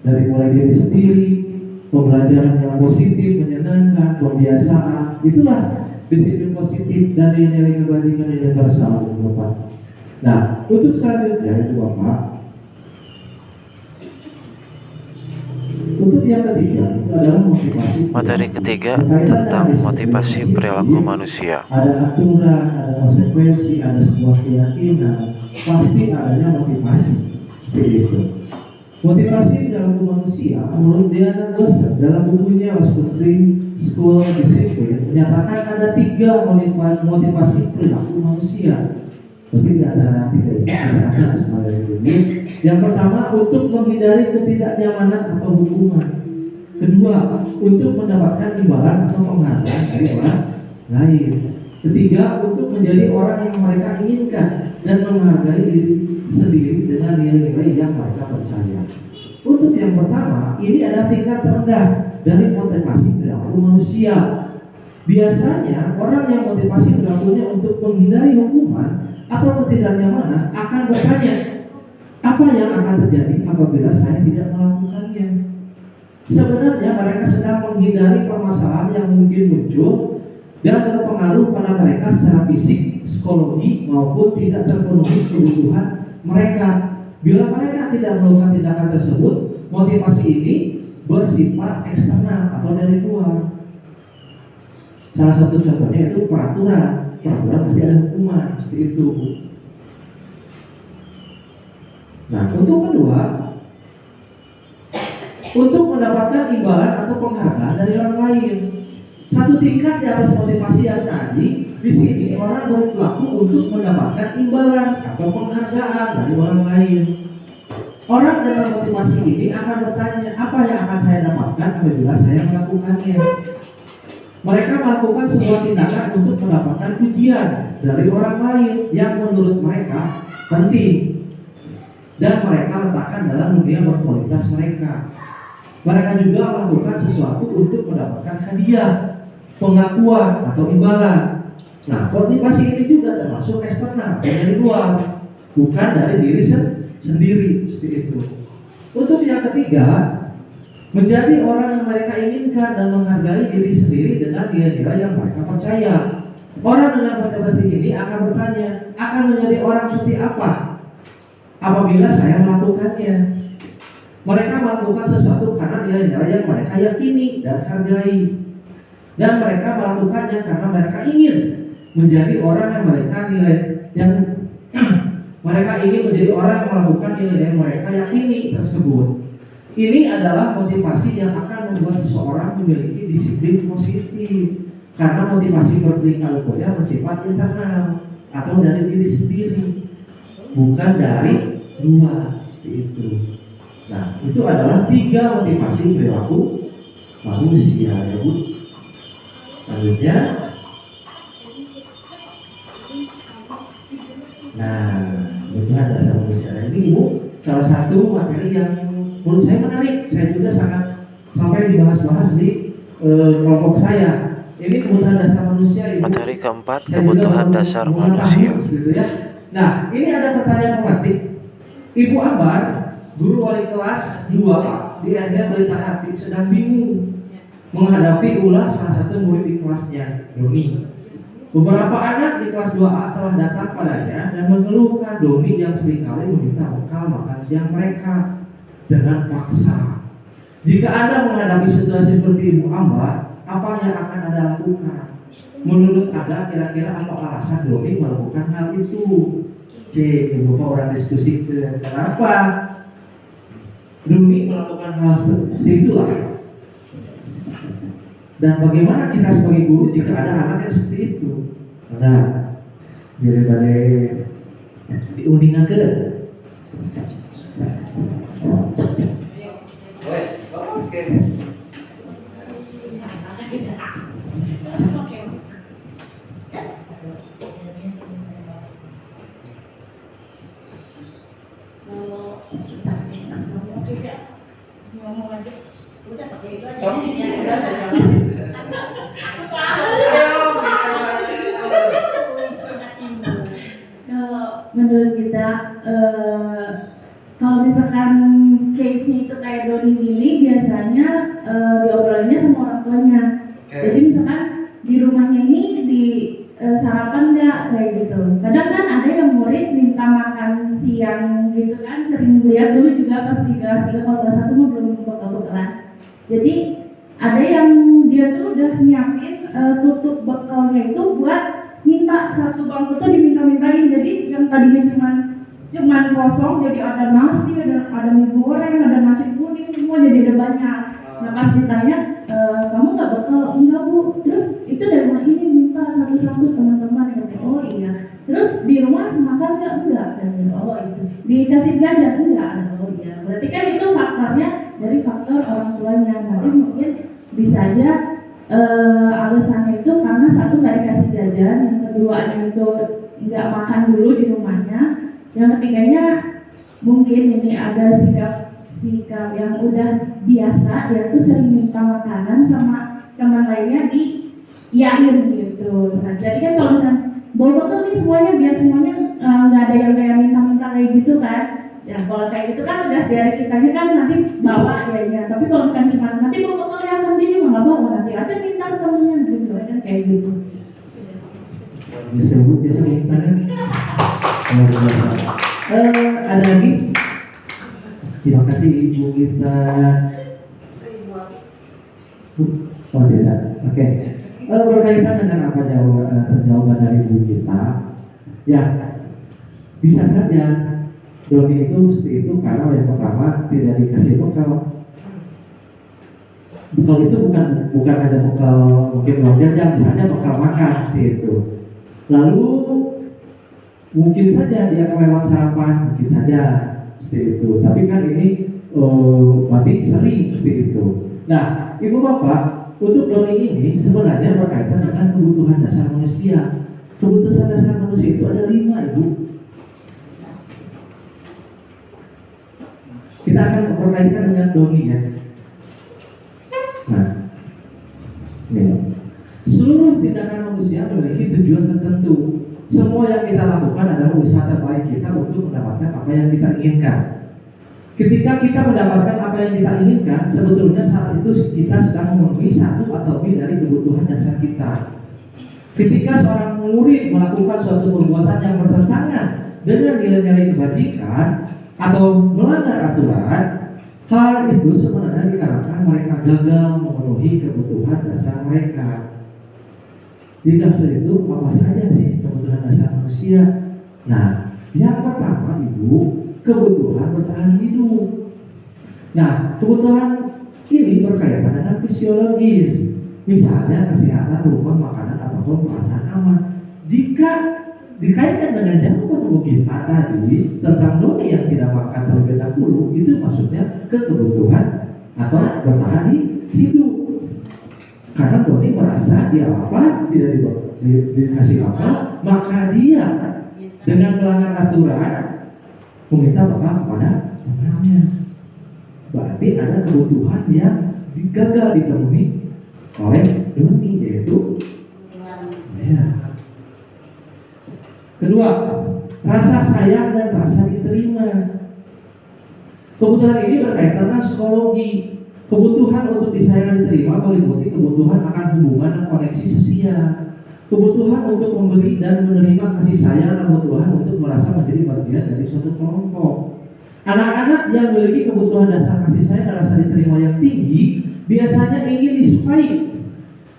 Dari mulai diri sendiri, pembelajaran yang positif, menyenangkan, pembiasaan, itulah disiplin positif dan nilai kebajikan yang universal, Bapak. Nah, untuk selanjutnya itu Bapak, untuk yang ketiga itu adalah motivasi. Materi ketiga tentang motivasi perilaku manusia. Ada aturan, ada konsekuensi, ada sebuah keyakinan, pasti adanya motivasi. Seperti itu. Motivasi perilaku manusia menurut Diana Gosser dalam bukunya Doctrine School Discipline menyatakan ada 3 motivasi perilaku manusia. Tapi tidak ada 3 itu sebagai ini. Yang pertama untuk menghindari ketidaknyamanan atau hukuman. Kedua untuk mendapatkan imbalan atau penghargaan dari orang lain. Ketiga untuk menjadi orang yang mereka inginkan dan menghargai diri sendiri dengan nilai-nilai yang mereka percaya. Untuk yang pertama, ini adalah tingkat terendah dari motivasi perilaku manusia. Biasanya orang yang motivasi perilakunya untuk menghindari hukuman atau ketidaknyamanan akan bertanya, apa yang akan terjadi apabila saya tidak melakukannya? Sebenarnya mereka sedang menghindari permasalahan yang mungkin muncul dan berpengaruh pada mereka secara fisik, psikologi maupun tidak terpenuhi kebutuhan mereka. Bila mereka tidak melakukan tindakan tersebut, motivasi ini bersifat eksternal atau dari luar. Salah satu contohnya itu peraturan. Peraturan pasti ada hukuman, seperti itu. Nah, untuk kedua, untuk mendapatkan imbalan atau penghargaan dari orang lain. Satu tingkat di atas motivasi yang tadi, di sini orang berperilaku untuk mendapatkan imbalan atau penghargaan dari orang lain. Orang dengan motivasi ini akan bertanya, apa yang akan saya dapatkan apabila saya melakukannya? Mereka melakukan sebuah tindakan untuk mendapatkan pujian dari orang lain yang menurut mereka penting dan mereka letakkan dalam dunia berkualitas mereka. Mereka juga melakukan sesuatu untuk mendapatkan hadiah, pengakuan atau imbalan. Nah, motivasi ini juga termasuk eksternal dari luar, bukan dari diri sendiri, seperti itu. Untuk yang ketiga, menjadi orang yang mereka inginkan dan menghargai diri sendiri dengan nilai-nilai yang mereka percaya. Orang dengan motivasi ini akan bertanya, akan menjadi orang seperti apa apabila saya melakukannya. Mereka melakukan sesuatu karena nilai-nilai yang mereka yakini dan hargai, dan mereka melakukannya karena mereka ingin menjadi orang yang mereka ingin menjadi orang yang melakukan nilai yang mereka yakini tersebut. Ini adalah motivasi yang akan membuat seseorang memiliki disiplin positif, karena motivasi bertingkah lakunya bersifat internal atau dari diri sendiri, bukan dari luar, seperti itu. Nah, itu adalah 3 motivasi perilaku manusia, ya Bu. Selanjutnya, nah, kebutuhan dasar manusia. Nah, ini Ibu salah satu materi yang menurut saya menarik. Saya juga sangat sampai dibahas-bahas di kelompok saya. Ini kebutuhan dasar manusia, Ibu. Materi keempat, kebutuhan dasar manusia. Gitu ya. Nah, ini ada pertanyaan pemantik. Ibu Ambar, guru wali kelas 2 di SD Pelita Hati, sedang bingung menghadapi ulah salah satu murid di kelasnya, Doni. Beberapa anak di kelas 2A telah datang padanya dan mengeluhkan Doni yang seringkali meminta bekal makan siang mereka dengan paksa. Jika Anda menghadapi situasi seperti Ibu Ambar, apa yang akan Anda lakukan? Menurut Anda, kira-kira apa alasan Doni melakukan hal itu? Bapak orang diskusi kenapa Doni melakukan hal seperti itulah, dan bagaimana kita sebagai guru jika ada anak yang seperti itu? Nah, daripada diundingan ke Udah pakai itu aja. Kalau menurut kita, kalau misalkan case-nya itu kayak Doni gini, biasanya diobrolinnya sama orang tuanya. Jadi misalkan di rumahnya ini di sarapan nggak kayak gitu. Kadang kan ada yang murid minta makan siang gitu kan, sering lihat dulu juga pas di kelas 3 kalau kelas 1 belum bekal-bekalan. Jadi ada yang dia tuh udah nyiapin tutup bekalnya itu buat minta satu bangku tuh diminta-mintain. Jadi yang tadinya cuman kosong jadi ada nasi, ada mie goreng, ada nasi kuning, semua jadi ada banyak. Nah pas ditanya, kamu nggak bekal? Enggak Bu. Terus itu dari rumah ini minta satu-satu teman-teman katanya. Oh iya. Terus di rumah makan nggak? Enggak. Oh itu. Dikasih jajan? Enggak. Oh iya. Berarti kan itu faktornya dari faktor orang tuanya. Nanti mungkin bisa aja alasannya itu karena satu nggak dikasih jajan, yang keduanya itu nggak makan dulu di rumahnya, yang ketiganya mungkin ini ada sikap yang udah biasa, dia tuh sering minta makanan sama teman lainnya diiyain gitu. Nah jadi kan kalau misalnya bawa tuh nih semuanya biar semuanya nggak ada yang kayak minta-minta kayak gitu kan. Ya kalau kayak gitu kan udah dari kitanya kan nanti bawa ya. Tapi kalau kan cuma nanti bawa bekal ya nanti juga nggak bawa, nanti aja minta ke temennya gitu kan kayak gitu. Biasa minta kan? Ada lagi? Terima kasih Ibu kita. Oh tidak, oke. Berkaitan dengan apa jawaban dari Ibu kita, ya bisa saja Doni itu seperti itu karena yang pertama tidak dikasih bekal. Bekal itu bukan hanya bekal mungkin uang jajan, misalnya bekal makan seperti itu. Lalu mungkin saja dia kelewat sarapan, mungkin saja seperti itu. Tapi kan ini berarti sering seperti itu. Nah, Ibu Bapak, untuk Doni ini sebenarnya berkaitan dengan kebutuhan dasar manusia. Kebutuhan dasar manusia itu ada 5, Ibu. Kita akan berkaitan dengan Doni ya. Nah, ini. Seluruh tindakan manusia memiliki tujuan tertentu. Semua yang kita lakukan adalah usaha terbaik kita untuk mendapatkan apa yang kita inginkan. Ketika kita mendapatkan apa yang kita inginkan, sebetulnya saat itu kita sedang memenuhi satu atau lebih dari kebutuhan dasar kita. Ketika seorang murid melakukan suatu perbuatan yang bertentangan dengan nilai-nilai kebajikan atau melanggar aturan, hal itu sebenarnya dikarenakan mereka gagal memenuhi kebutuhan dasar mereka. Jika sudah itu, apa saja sih kebutuhan dasar manusia? Nah, yang pertama Ibu, kebutuhan bertahan hidup. Nah, kebutuhan ini berkaitan dengan fisiologis. Misalnya kesehatan, rumah, makanan, ataupun perasaan aman. Jika dikaitkan dengan jawaban Ibu kita tadi tentang Doni yang tidak makan terlebih dahulu, itu maksudnya ke kebutuhan atau bertahan hidup. Karena Doni merasa dia apa, tidak dikasih apa, maka dia dengan melanggar aturan meminta bekal kepada temannya. Berarti ada kebutuhan yang gagal dipenuhi oleh Doni, yaitu ya. Kedua, rasa sayang dan rasa diterima. Kebutuhan ini berkaitan dengan psikologi. Kebutuhan untuk disayang dan diterima meliputi kebutuhan akan hubungan dan koneksi sosial. Kebutuhan untuk memberi dan menerima kasih sayang dan kebutuhan untuk merasa menjadi bagian dari suatu kelompok. Anak-anak yang memiliki kebutuhan dasar kasih sayang dan rasa diterima yang tinggi biasanya ingin disukai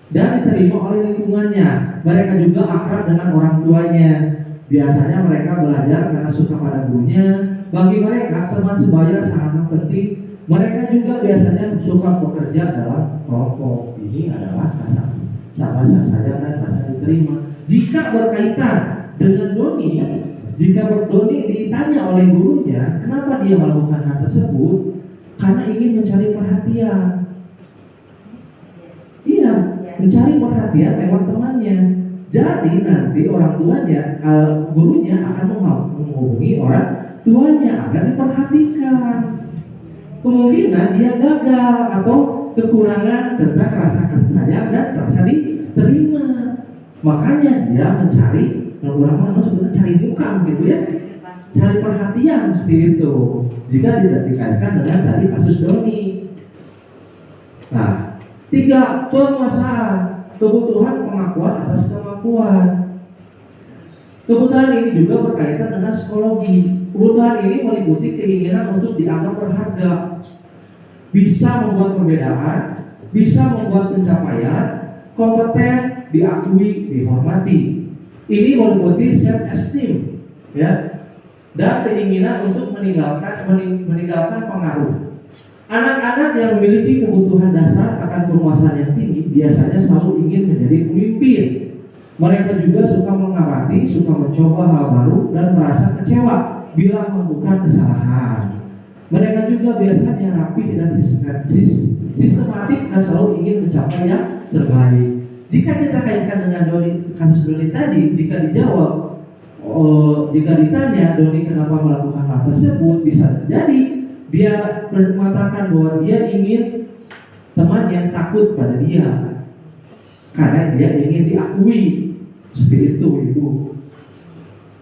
dan diterima oleh lingkungannya. Mereka juga akrab dengan orang tuanya. Biasanya mereka belajar karena suka pada gurunya. Bagi mereka, teman sebaya sangat penting. Mereka juga biasanya suka bekerja dalam kelompok. Ini adalah rasa sayang dan rasa diterima. Jika berkaitan dengan Doni, jika Doni ditanya oleh gurunya, kenapa dia melakukan hal tersebut? Karena ingin mencari perhatian. Iya, mencari perhatian lewat temannya. Jadi nanti orang tuanya, gurunya akan menghubungi orang tuanya agar diperhatikan. Kemungkinan dia gagal atau kekurangan tentang rasa sayang dan rasa diterima. Makanya dia mencari, kalau orang sebenarnya cari muka gitu ya, cari perhatian seperti itu. Jika tidak dikaitkan dengan tadi kasus Doni. Nah, 3, penguasaan, kebutuhan pengakuan atas kemampuan. Kebutuhan ini juga berkaitan dengan psikologi. Kebutuhan ini meliputi keinginan untuk dianggap berharga, bisa membuat perbedaan, bisa membuat pencapaian, kompeten, diakui, dihormati. Ini meliputi self esteem, ya, dan keinginan untuk meninggalkan pengaruh. Anak-anak yang memiliki kebutuhan dasar akan penguasaan yang tinggi biasanya selalu ingin menjadi pemimpin. Mereka juga suka mengamati, suka mencoba hal baru dan merasa kecewa bila menemukan kesalahan. Mereka juga biasanya rapi dan sistematik dan selalu ingin mencapai yang terbaik. Jika kita kaitkan dengan kasus Doni tadi, jika dijawab, jika ditanya Doni kenapa melakukan hal tersebut, bisa jadi dia mengatakan bahwa dia ingin teman yang takut pada dia, karena dia ingin diakui. Seperti itu, Ibu.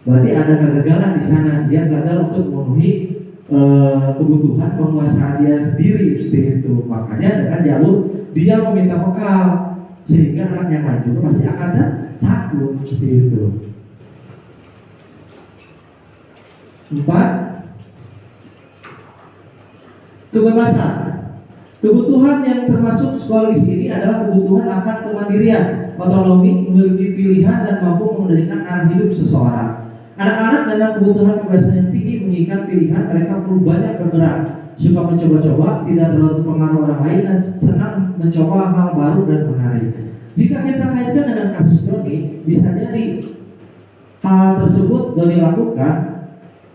Berarti ada kegagalan di sana. Dia gagal untuk memenuhi kebutuhan penguasaan dia sendiri, seperti itu. Makanya dengan jalur dia meminta bekal, sehingga anak yang lain juga pasti akan takut, seperti itu. 4, kebebasan. Kebutuhan yang termasuk psikologis ini adalah kebutuhan akan kemandirian, otonomi, memiliki pilihan dan mampu mengendalikan arah hidup seseorang. Anak-anak dalam kebutuhan kebebasan yang tinggi menginginkan pilihan, mereka perlu banyak bergerak, suka mencoba-coba, tidak terlalu terpengaruh orang lain, dan senang mencoba hal baru dan menarik. Jika kita kaitkan dengan kasus Doni, bisa jadi hal tersebut Doni lakukan,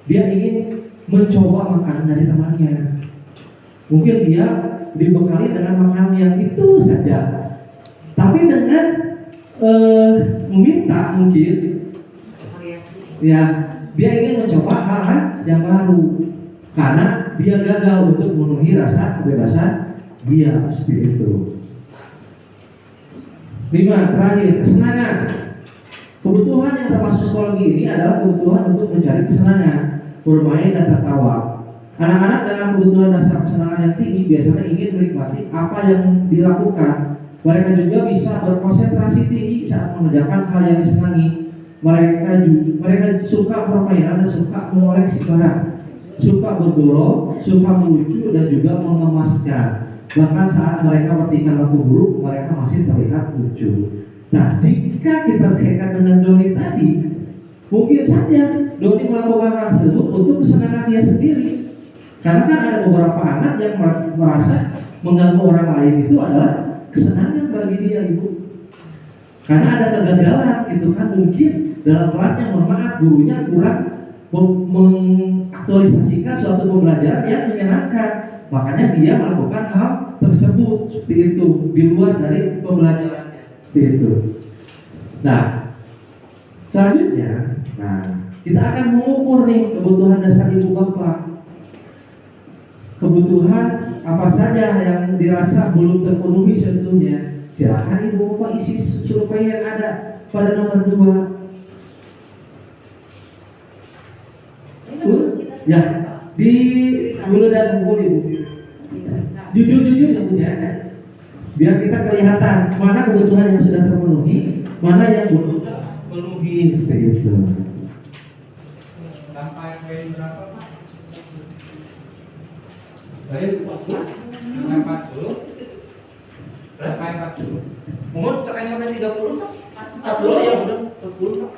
dia ingin mencoba makanan dari temannya. Mungkin dia dibekali dengan makanan yang itu saja, tapi dengan meminta mungkin ya dia ingin mencoba hal yang baru karena dia gagal untuk memenuhi rasa kebebasan dia, seperti itu. 5, terakhir, kesenangan. Kebutuhan yang termasuk psikologi ini adalah kebutuhan untuk mencari kesenangan, bermain dan tertawa. Anak-anak dalam kebutuhan dasar kesenangan yang tinggi biasanya ingin menikmati apa yang dilakukan. Mereka juga bisa berkonsentrasi tinggi saat mengerjakan hal yang disenangi. Mereka suka permainan dan suka mengoleksi barang, suka bergurau, suka melucu dan juga mengemaskan. Bahkan saat mereka bertingkah laku buruk, mereka masih terlihat lucu. Nah, jika kita kaitkan dengan Doni tadi, mungkin saja Doni melakukan hal tersebut untuk kesenangan dia sendiri. Karena kan ada beberapa anak yang merasa mengganggu orang lain itu adalah kesenangan bagi dia, Ibu. Karena ada kegagalan gitu kan, mungkin dalam kelasnya, mohon maaf, gurunya kurang mengaktualisasikan suatu pembelajaran yang menyenangkan. Makanya dia melakukan hal tersebut seperti itu di luar dari pembelajarannya seperti itu. Nah, selanjutnya, kita akan mengukur nih kebutuhan dasar ibu bapak. Kebutuhan apa saja yang dirasa belum terpenuhi tentunya. Silakan ibu bapak isi survei yang ada pada nomor 2. Ya, di bulu dan bungkul ibu. Jujur yang punya, biar kita kelihatan mana kebutuhan yang sudah terpenuhi, mana yang belum terpenuhi seperti itu. Sampai poin berapa Pak? Baik, 40. Sampai 40. Mohon sampai 30 Pak. 40 ya udah 40 Pak.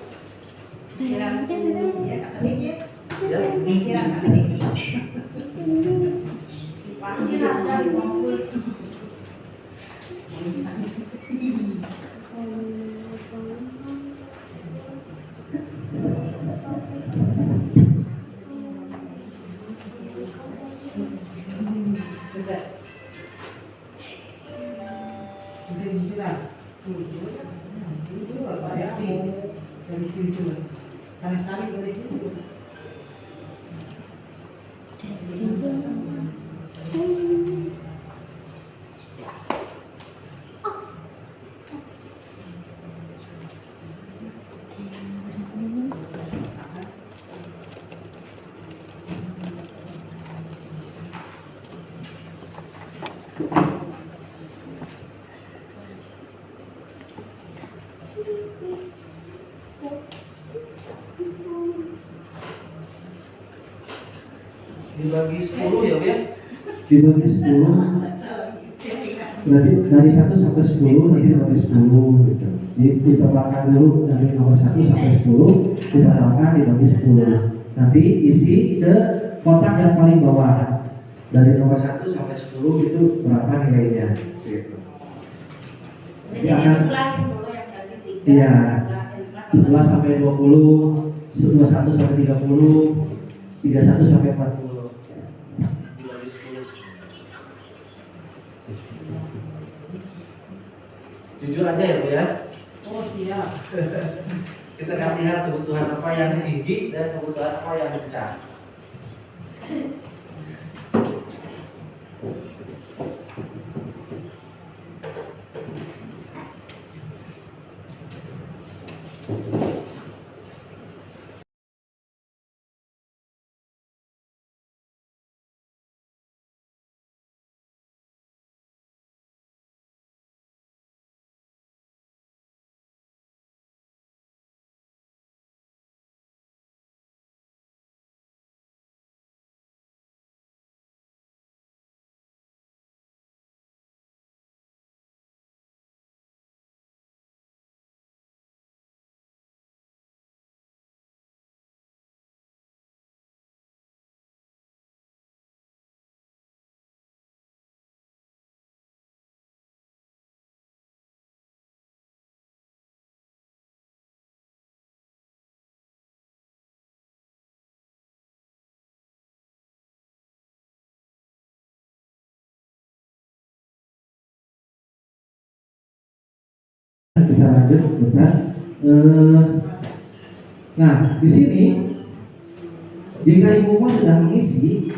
Dibagi 10 ya Bu ya? Dibagi 10, berarti dari 1 sampai 10 nanti dibagi 10 gitu. Ditambahkan dulu dari nomor 1 sampai 10, ditambahkan dibagi 10. Nanti isi ke kotak yang paling bawah. Dari nomor 1 sampai 10 itu berapa nilainya? Gitu. Jadi akan iya 11 sampai 20, 21 sampai 30, 31 sampai 40. Jujur aja ya Bu ya. Oh siap. Kita akan lihat kebutuhan apa yang tinggi dan kebutuhan apa yang rendah. Kita lanjut bentar. Nah, di sini jika ibu sudah mengisi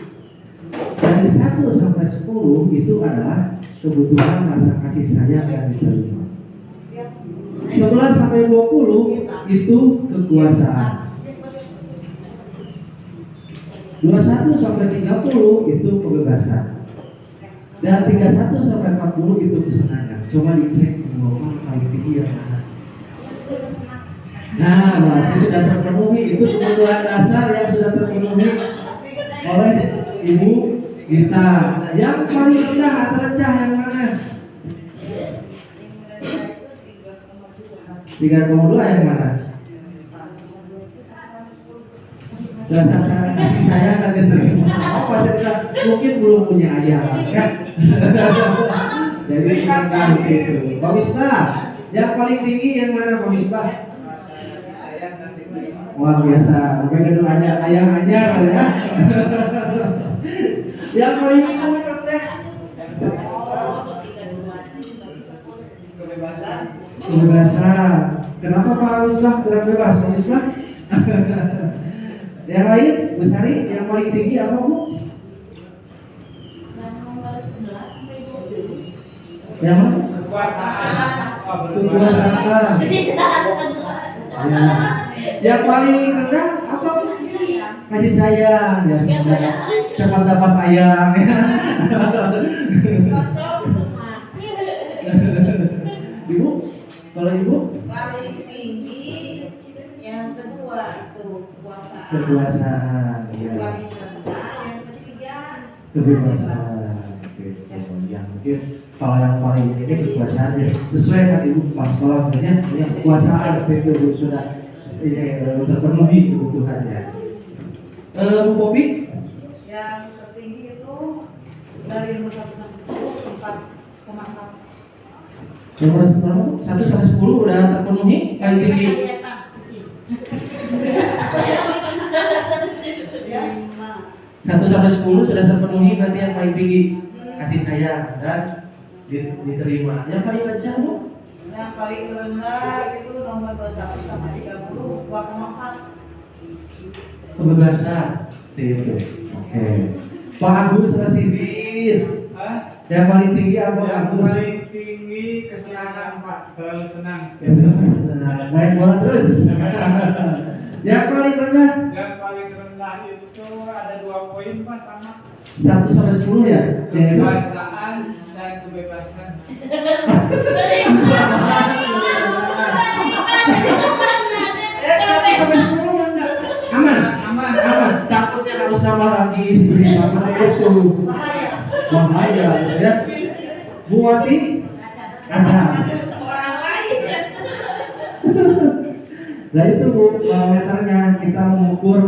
dari 1 sampai 10 itu adalah kebutuhan rasa kasih sayang yang diterima. 11 sampai 20 itu kekuasaan. 21 sampai 30 itu kebebasan. Dan 31 sampai 40 itu kesenangan. Coba dicek bahwa paling tinggi yang mana. Nah, berarti sudah terpenuhi. Itu kebutuhan dasar yang sudah terpenuhi oleh Ibu Gita. Yang paling rendah atau rendah yang mana? 3,2 yang mana? Rasa kasih sayang dan diterima. Oh, pasti mungkin belum punya ayah, kan? Jadi kan itu. Pak Misbah, yang paling tinggi yang mana Pak Misbah? Luar biasa. Mungkin itu ayah aja, ya. Yang paling tinggi kebebasan. Kenapa Pak Misbah kurang bebas, Pak Misbah? Yang lain, Bu Sari, yang paling tinggi apa Bu? Yang mana? Kekuasaan. Ya. Yang paling rendah apa Bu? Kasih sayang. Ya sudah. Cepat dapat ayam. Ibu, kalau Ibu? Paling tinggi yang kedua itu kekuasaan. Kekuasaan. Ya. Paling rendah yang ketiga Kebebasan. Oke. Yang mungkin kalau yang paling ini kekuasaan ya sesuai kan Ibu pas sekolah sebenarnya punya kekuasaan seperti itu sudah ini terpenuhi kebutuhannya. Bu Popi? yang tertinggi itu dari nomor 1 sampai 10 4,4. Nomor 1 sampai 10 udah terpenuhi paling tinggi. Ya, 1 sampai 10 sudah terpenuhi berarti yang paling tinggi kasih sayang dan diterima. Yang paling rendah Bu? yang paling rendah itu nomor 21 sampai 30 2,4. Kebebasan. Itu. Oke. Pak Agus Rasidin. Yang paling tinggi apa Pak Yang Agus? paling tinggi kesenangan Pak, selalu senang. Main bola terus. Yang paling rendah Yang paling rendah itu ada 2 poin Pak, sama 1 sampai 10 ya? Yang itu kekuasaan dan kebebasan. 1 sampai 10 enggak? Aman. Takutnya harus nambah lagi istri karena itu bahaya ya. Bu Wati ada. Nah itu Bu parameternya kita mengukur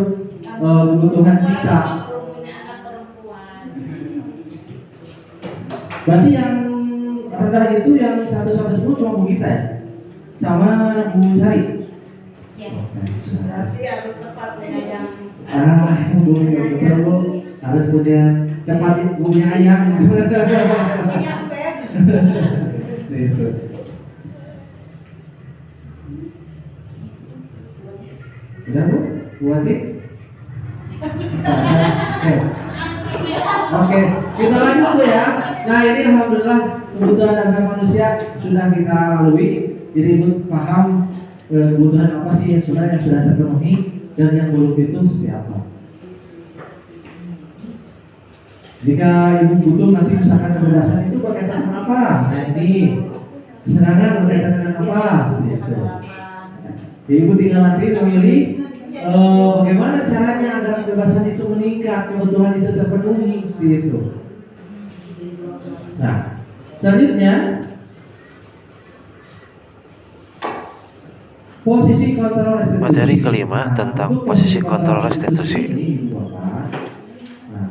kebutuhan kita. Berarti yang rendah itu yang 1 sampai 10 cuma Bu Gita ya? Sama Bu Sari? Berarti harus cepat menyayang. Bu harus punya cepat punya ayam. Nyampe. Itu. Udah Bu? Buati? Oke, kita lanjut Bu ya. Nah ini alhamdulillah kebutuhan dasar manusia sudah kita lalui. Jadi Ibu paham kebutuhan apa sih yang sudah terpenuhi dan yang belum itu seperti apa. Jika Ibu butuh nanti misalkan kebebasan itu berkaitan dengan apa? Nah ini kesenangan berkaitan dengan apa? Gitu. Jadi Ibu tinggal nanti memilih bagaimana caranya agar kebebasan itu meningkat, kebutuhan itu terpenuhi, seperti itu. Nah, selanjutnya posisi kontrol restitusi. Materi kelima tentang posisi kontrol restitusi. Nah,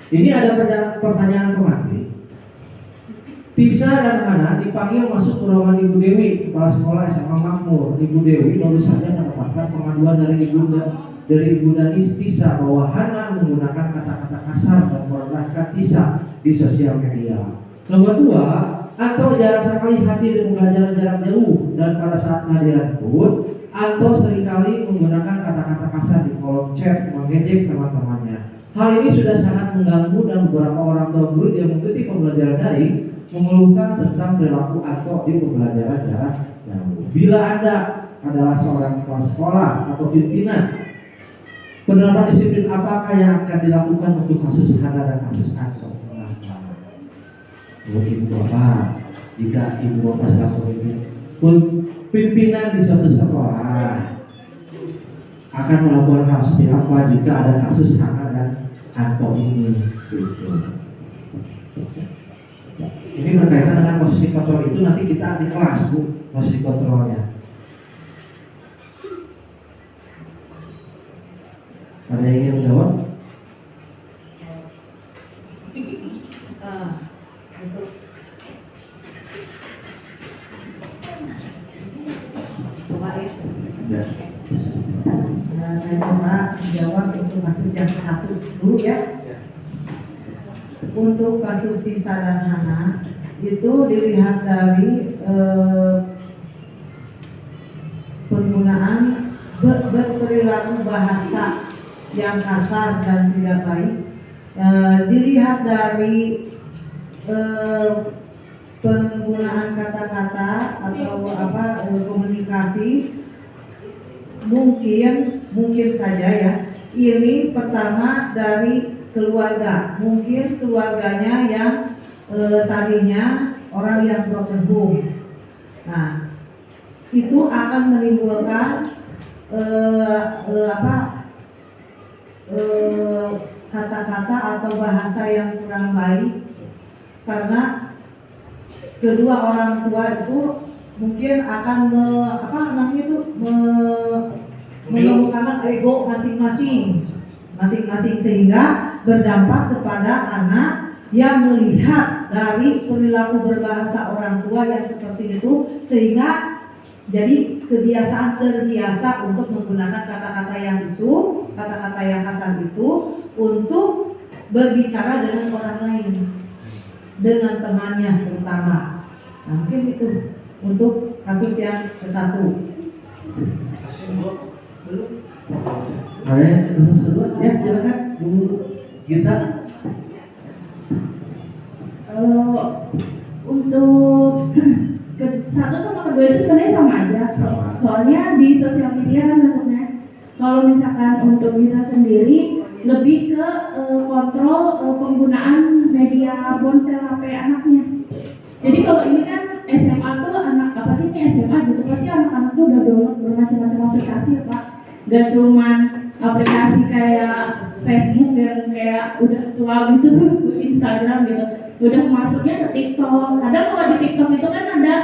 ini ada pertanyaan pemateri. Tisa dan Hana dipanggil masuk ke ruangan Ibu Dewi, kepala sekolah SMA Makmur. Ibu Dewi baru saja mendapatkan pengaduan dari Ibu Danis Tisa bahwa Hana menggunakan kata-kata kasar dan merendahkan Tisa di sosial media. Nomor 2, atau jarang sekali hadir di pembelajaran jarak jauh dan pada saat kehadiran pun atau seringkali menggunakan kata-kata kasar di kolom chat mengejek teman-temannya. Hal ini sudah sangat mengganggu dan beberapa orang tua murid yang mengikuti pembelajaran daring mengeluhkan tentang perilaku atau di pembelajaran jarak jauh. Bila Anda adalah seorang kepala sekolah atau pimpinan, penerapan disiplin apakah yang akan dilakukan untuk kasus Hana dan kasus Anto? Begitu Bapak. jika ibu bapak selaku pimpinan di suatu sekolah akan melakukan hal seperti apa jika ada kasus Hana dan Anto ini gitu. Ini berkaitan dengan posisi kontrol itu nanti kita di kelas Bu, posisi kontrolnya. Ada yang ingin menjawab? Coba ya. Ya. Saya coba menjawab untuk kasus yang satu dulu ya. Untuk kasus Tisa dan Hana itu dilihat dari penggunaan berperilaku bahasa yang kasar dan tidak baik. Dilihat dari penggunaan kata-kata atau komunikasi, mungkin saja ya, ini pertama dari keluarga, mungkin keluarganya yang tadinya orang yang broken home. Nah, itu akan menimbulkan kata-kata atau bahasa yang kurang baik, karena kedua orang tua itu mungkin akan mengemukakan ego masing-masing sehingga berdampak kepada anak yang melihat dari perilaku berbahasa orang tua yang seperti itu, sehingga jadi terbiasa untuk menggunakan kata-kata yang kasar itu untuk berbicara dengan orang lain, dengan temannya terutama. Nah, mungkin itu untuk kasus yang ke-1. Ada yang kasus kedua? Ya, silakan Bu Gita. Kalau untuk ke-1 sama kedua itu sebenarnya sama aja. Soalnya di sosial media kan maksudnya kalau misalkan untuk kita sendiri lebih ke kontrol penggunaan media ponsel HP anaknya. Jadi kalau ini kan SMA tuh anak apa sih ini SMA gitu, pasti anak-anak tuh udah download bermacam-macam aplikasi ya Pak. Gak cuman aplikasi kayak Facebook yang kayak udah tua gitu tuh, Instagram gitu, udah masuknya ke TikTok. Kadang kalau di TikTok itu kan ada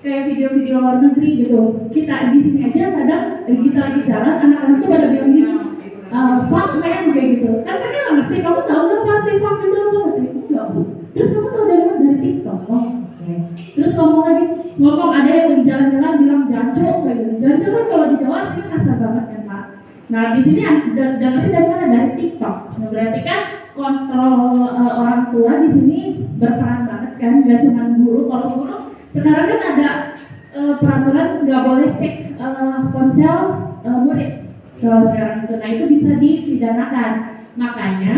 kayak video-video luar negeri gitu. Kita di sini aja kadang kita lagi jalan, anak-anak tuh pada bilang gini, fuck man kayak gitu. Kan mereka nggak ngerti, kamu tahu nggak partai fuck itu apa? Enggak Bu. Terus kamu tahu dari mana? Dari TikTok. Oh, okay. Terus ngomong ada yang lagi jalan-jalan bilang janco kayak gitu. Janco kan kalau di Jawa itu kasar banget kan Pak. Nah di sini dengarnya dari mana? Dari TikTok. Nah, berarti kan kontrol orang tua di sini berperan banget kan, nggak cuma guru. Kalau guru sekarang kan ada peraturan nggak boleh cek ponsel murid kalau sekarang itu. Nah itu bisa dipidanakan. Makanya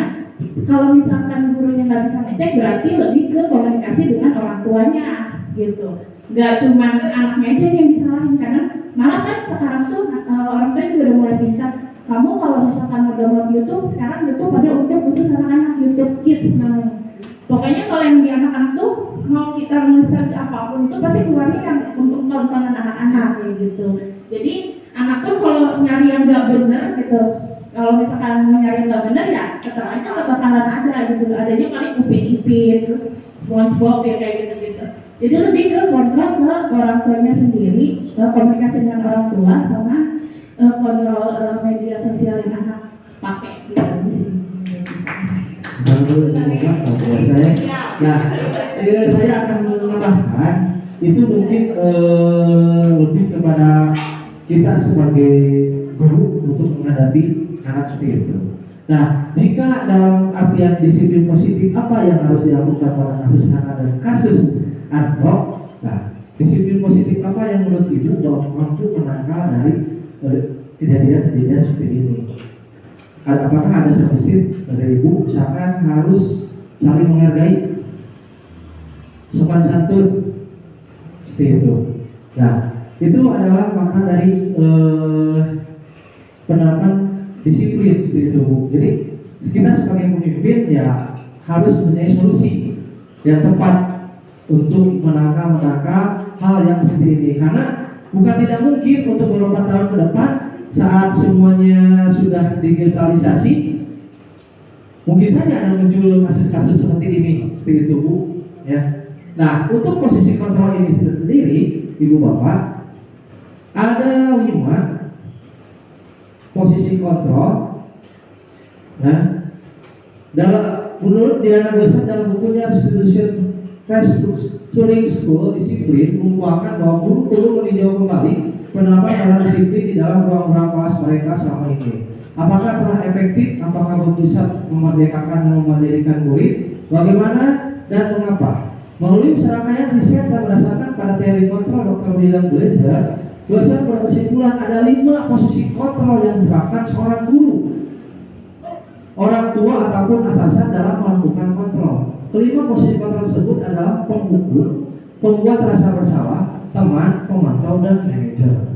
kalau misalkan gurunya nggak bisa ngecek, berarti lebih ke komunikasi dengan orang tuanya gitu. Nggak cuma anaknya aja yang disalahin, karena malah kan sekarang tuh orang tua juga udah mulai pintar. Kamu kalau misalkan mau download YouTube, sekarang YouTube ada untuk khusus anak-anak, YouTube Kids namanya. Pokoknya kalau yang di anak-anak tuh mau kita nge-search apapun itu pasti keluarnya yang untuk tontonan anak-anak kayak gitu. Jadi anak tuh kalau nyari yang nggak benar gitu, kalau misalkan nyari yang nggak benar ya keterangannya nggak bakalan ada gitu. Adanya paling Upin Ipin, terus SpongeBob ya kayak gitu-gitu. Jadi lebih ke kontrol ke orang tuanya sendiri, komunikasi dengan orang tua sama kontrol media sosial yang anak pakai gitu. Saya akan menambahkan itu mungkin lebih kepada kita sebagai guru untuk menghadapi anak seperti itu. Nah, jika dalam artian disiplin positif apa yang harus dilakukan pada kasus anak dan kasus Anto? Nah, disiplin positif apa yang menurut ibu mampu menangkal dari kejadian-kejadian seperti ini? Apakah ada terbesit dari ibu misalkan harus saling menghargai, sopan santun, seperti itu. Nah, itu adalah makna dari penerapan disiplin seperti itu. Jadi kita sebagai pemimpin ya harus mempunyai solusi yang tepat untuk menangkal hal yang seperti ini, karena bukan tidak mungkin untuk beberapa tahun ke depan saat semuanya sudah digitalisasi mungkin saja ada muncul kasus-kasus seperti ini, seperti itu Bu ya. Nah, untuk posisi kontrol ini sendiri Ibu Bapak ada 5 posisi kontrol ya. Menurut Diana Gosar dalam bukunya Restructuring School Disiplin menguatkan bahwa guru perlu meninjau kembali penerapan dalam disiplin di dalam ruang-ruang kelas mereka selama ini. Apakah telah efektif? Apakah berpusat memerdekakan dan memandirikan murid? Bagaimana dan mengapa? Melalui serangkaian riset dan berdasarkan pada teori kontrol Dr. William Glasser berkesimpulan ada 5 posisi kontrol yang diterapkan seorang guru, orang tua ataupun atasan dalam melakukan kontrol. Kelima posisi kontrol tersebut adalah pengukur, pembuat rasa bersalah, teman, pemantau, dan manajer.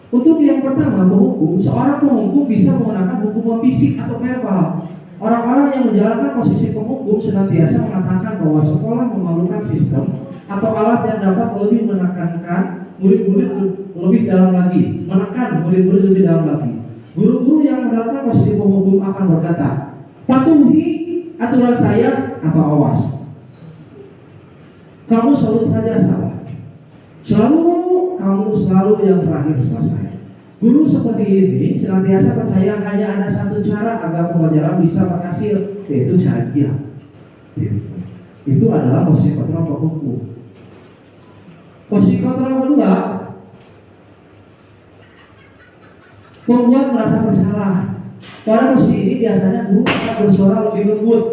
Untuk yang pertama, penghukum, seorang penghukum bisa menggunakan hukuman fisik atau verbal. Orang-orang yang menjalankan posisi penghukum senantiasa mengatakan bahwa sekolah memerlukan sistem atau alat yang dapat lebih menekankan murid-murid lebih dalam lagi, menekan murid-murid lebih dalam lagi. Guru-guru yang menerapkan posisi penghukum akan berkata, patuhi aturan saya atau awas. Kamu selalu saja salah. Kamu selalu yang terakhir selesai. Guru seperti ini senantiasa percaya hanya ada satu cara agar pembelajaran bisa berhasil, yaitu cara diam. Itu adalah posisi kontrol penghukum. Posisi kontrol kedua, pembuat merasa bersalah. Pada posisi ini biasanya guru akan bersuara lebih lembut.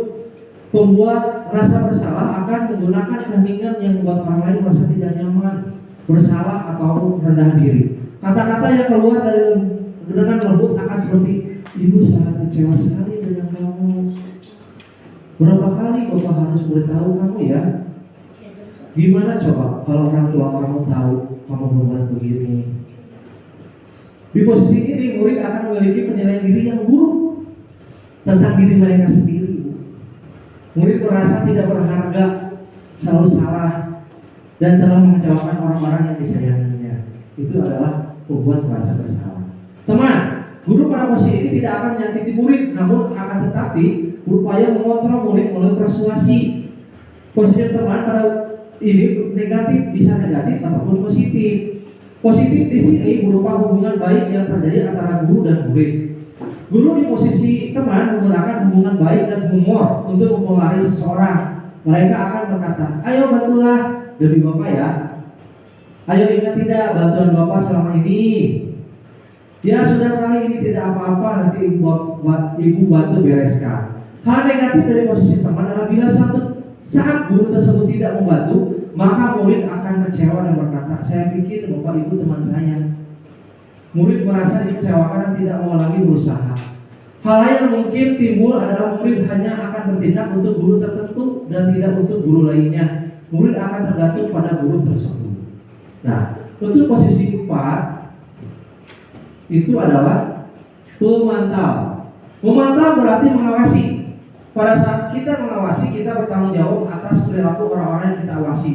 Pembuat rasa bersalah akan menggunakan keheningan yang membuat orang lain merasa tidak nyaman, bersalah atau rendah diri. Kata-kata yang keluar dengan lembut akan seperti, ibu sangat kecewa sekali dengan kamu. Berapa kali Bapak harus beritahu kamu ya? Gimana coba kalau orang tua kamu tahu kamu berbuat begini? Di posisi ini murid akan memiliki penilaian diri yang buruk tentang diri mereka sendiri. Murid merasa tidak berharga, selalu salah, dan telah mengecewakan orang-orang yang disayanginya. Itu adalah membuat merasa bersalah. Teman, guru pada posisi ini tidak akan menyakiti murid, namun akan tetapi berupaya mengontrol murid melalui persuasi. Posisi teman pada ini negatif, bisa negatif ataupun positif. Positif di sini berupa hubungan baik yang terjadi antara guru dan murid. Guru di posisi teman menggunakan hubungan baik dan humor untuk mempengaruhi seseorang. Mereka akan berkata, ayo bantulah demi Bapak ya. Ayo ingat tidak bantuan Bapak selama ini. Ya sudah kali ini tidak apa-apa, nanti ibu bantu bereskan. Hal negatif dari posisi teman adalah bila saat guru tersebut tidak membantu, maka murid akan kecewa dan berkata, saya pikir Bapak Ibu teman saya. Murid merasa dikecewakan dan tidak mau lagi berusaha. Hal lain yang mungkin timbul adalah murid hanya akan bertindak untuk guru tertentu dan tidak untuk guru lainnya. Murid akan tergantung pada guru tersebut. Nah, untuk posisi 4 itu adalah pemantau. Memantau berarti mengawasi. Pada saat kita mengawasi, kita bertanggung jawab atas perilaku orang-orang yang kita awasi.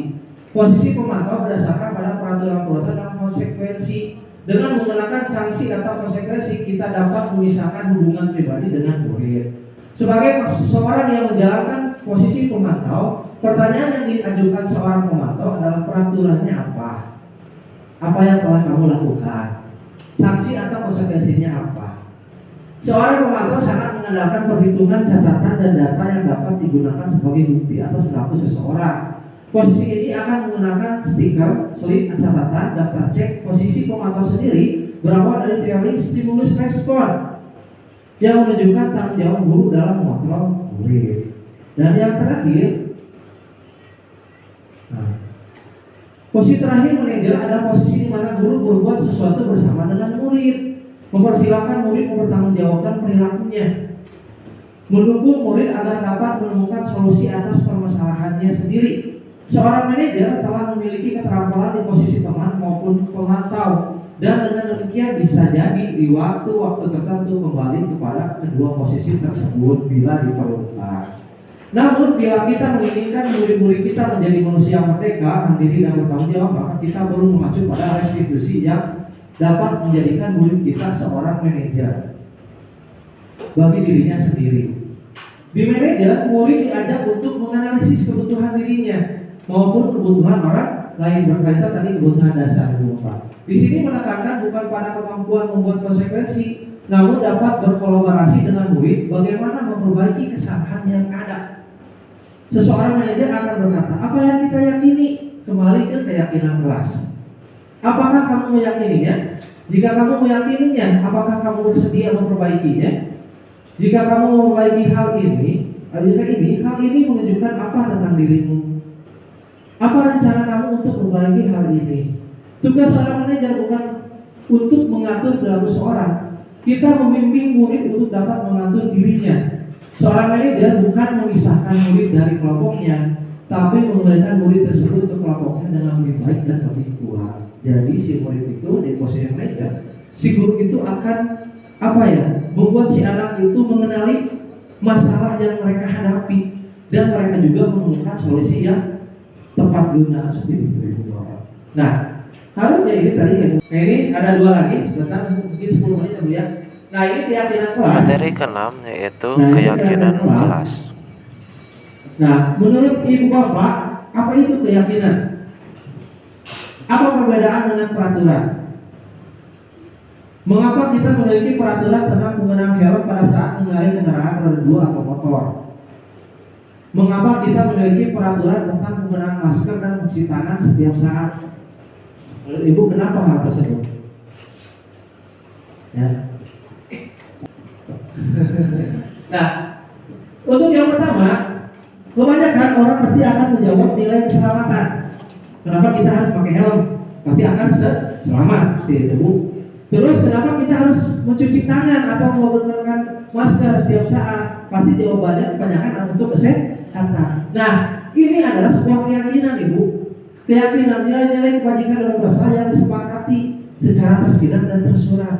Posisi pemantau berdasarkan pada peraturan-peraturan dan konsekuensi. Dengan menggunakan sanksi atau konsekuensi, kita dapat memisahkan hubungan pribadi dengan murid. Sebagai seseorang yang menjalankan posisi pemantau, pertanyaan yang diajukan seorang pemantau adalah peraturannya apa? Apa yang telah kamu lakukan? Sanksi atau konsekuensinya apa? Seorang pemantau sangat mengandalkan perhitungan catatan dan data yang dapat digunakan sebagai bukti atas perilaku seseorang. Posisi ini akan menggunakan stiker, slip, catatan, daftar cek. Posisi pemantau sendiri berawal dari teori stimulus respon yang menunjukkan tanggung jawab guru dalam mengontrol murid. Dan yang terakhir, posisi terakhir manajer adalah posisi di mana guru berbuat sesuatu bersama dengan murid, mempersilahkan murid mempertanggungjawabkan perilakunya, mendukung murid agar dapat menemukan solusi atas permasalahannya sendiri. Seorang manajer telah memiliki keterampilan di posisi teman maupun pemantau, dan dengan demikian bisa jadi di waktu-waktu tertentu kembali kepada kedua posisi tersebut bila diperlukan. Namun bila kita menginginkan murid-murid kita menjadi manusia merdeka, mandiri dan bertanggung jawab, maka kita perlu mengacu pada restitusi yang dapat menjadikan murid kita seorang manajer bagi dirinya sendiri. Di manajer, murid diajak untuk menganalisis kebutuhan dirinya maupun kebutuhan orang lain, berkaitan tadi kebutuhan dasar. Di sini menekankan bukan pada kemampuan membuat konsekuensi, namun dapat berkolaborasi dengan murid bagaimana memperbaiki kesalahan yang ada. Seseorang manajer akan berkata, apa yang kita yakini? Kembali ke keyakinan kelas. Apakah kamu meyakininya? Jika kamu meyakininya, apakah kamu bersedia memperbaikinya? Jika kamu memperbaiki hal ini menunjukkan apa tentang dirimu? Apa rencana kamu untuk memperbaiki hal ini? Tugas seorang manajer bukan untuk mengatur dalam seorang. Kita membimbing murid untuk dapat mengatur dirinya. Seorang manajer bukan memisahkan murid dari kelompoknya, tapi mengembalikan murid tersebut ke kelompoknya dengan lebih baik dan lebih kuat. Jadi si murid itu di posisi manajer, si guru itu akan membuat si anak itu mengenali masalah yang mereka hadapi dan mereka juga menemukan solusi yang tepat guna seperti itu. Nah, harusnya ini tadi ya. Nah, ini ada dua lagi, bentar mungkin 10 menit ya. Nah, ini keyakinan kelas. Materi ke-6 yaitu keyakinan kelas. Nah, menurut ibu bapak, apa itu keyakinan? Apa perbedaan dengan peraturan? Mengapa kita memiliki peraturan tentang penggunaan helm pada saat mengendarai kendaraan roda 2 atau motor? Mengapa kita memiliki peraturan tentang penggunaan masker dan mencuci tangan setiap saat? Ibu, kenapa hal tersebut? Ya. Nah, untuk yang pertama, kebanyakan orang pasti akan menjawab nilai keselamatan. Kenapa kita harus pakai helm? Pasti akan selamat, seperti itu, Bu. Terus kenapa kita harus mencuci tangan atau menggunakan masker setiap saat? Pasti jawabannya kebanyakan untuk kesehatan. Nah, ini adalah sebuah keyakinan, Ibu. Keyakinan nilai-nilai kebajikan dalam bahasa yang disepakati secara tersirat dan tersurat.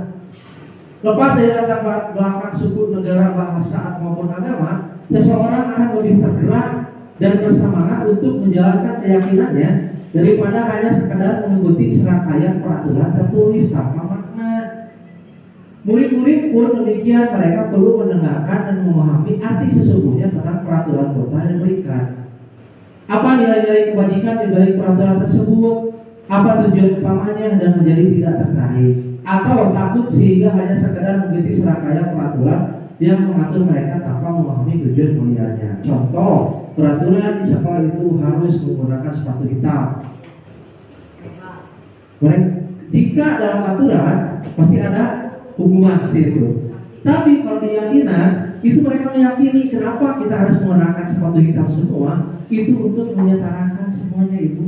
Lepas dari latar belakang suku, negara, bahasa maupun agama, seseorang akan lebih tergerak dan bersemangat untuk menjalankan keyakinannya daripada hanya sekadar mengikuti serangkaian peraturan tertulis tanpa makna. Murid-murid pun demikian, mereka perlu mendengarkan dan memahami arti sesungguhnya tentang peraturan kota yang diberikan. Apa nilai-nilai kebajikan di balik peraturan tersebut? Apa tujuan utamanya dan menjadi tidak tertarik atau takut sehingga hanya sekedar mengikuti serangkaian peraturan yang mengatur mereka tanpa memahami tujuan mulianya. Contoh, peraturan di sekolah itu harus menggunakan sepatu hitam. Jika dalam aturan pasti ada hukuman seperti itu. Tapi kalau di keyakinan itu mereka meyakini kenapa kita harus menggunakan sepatu hitam semua, itu untuk menyetarakan semuanya, Ibu.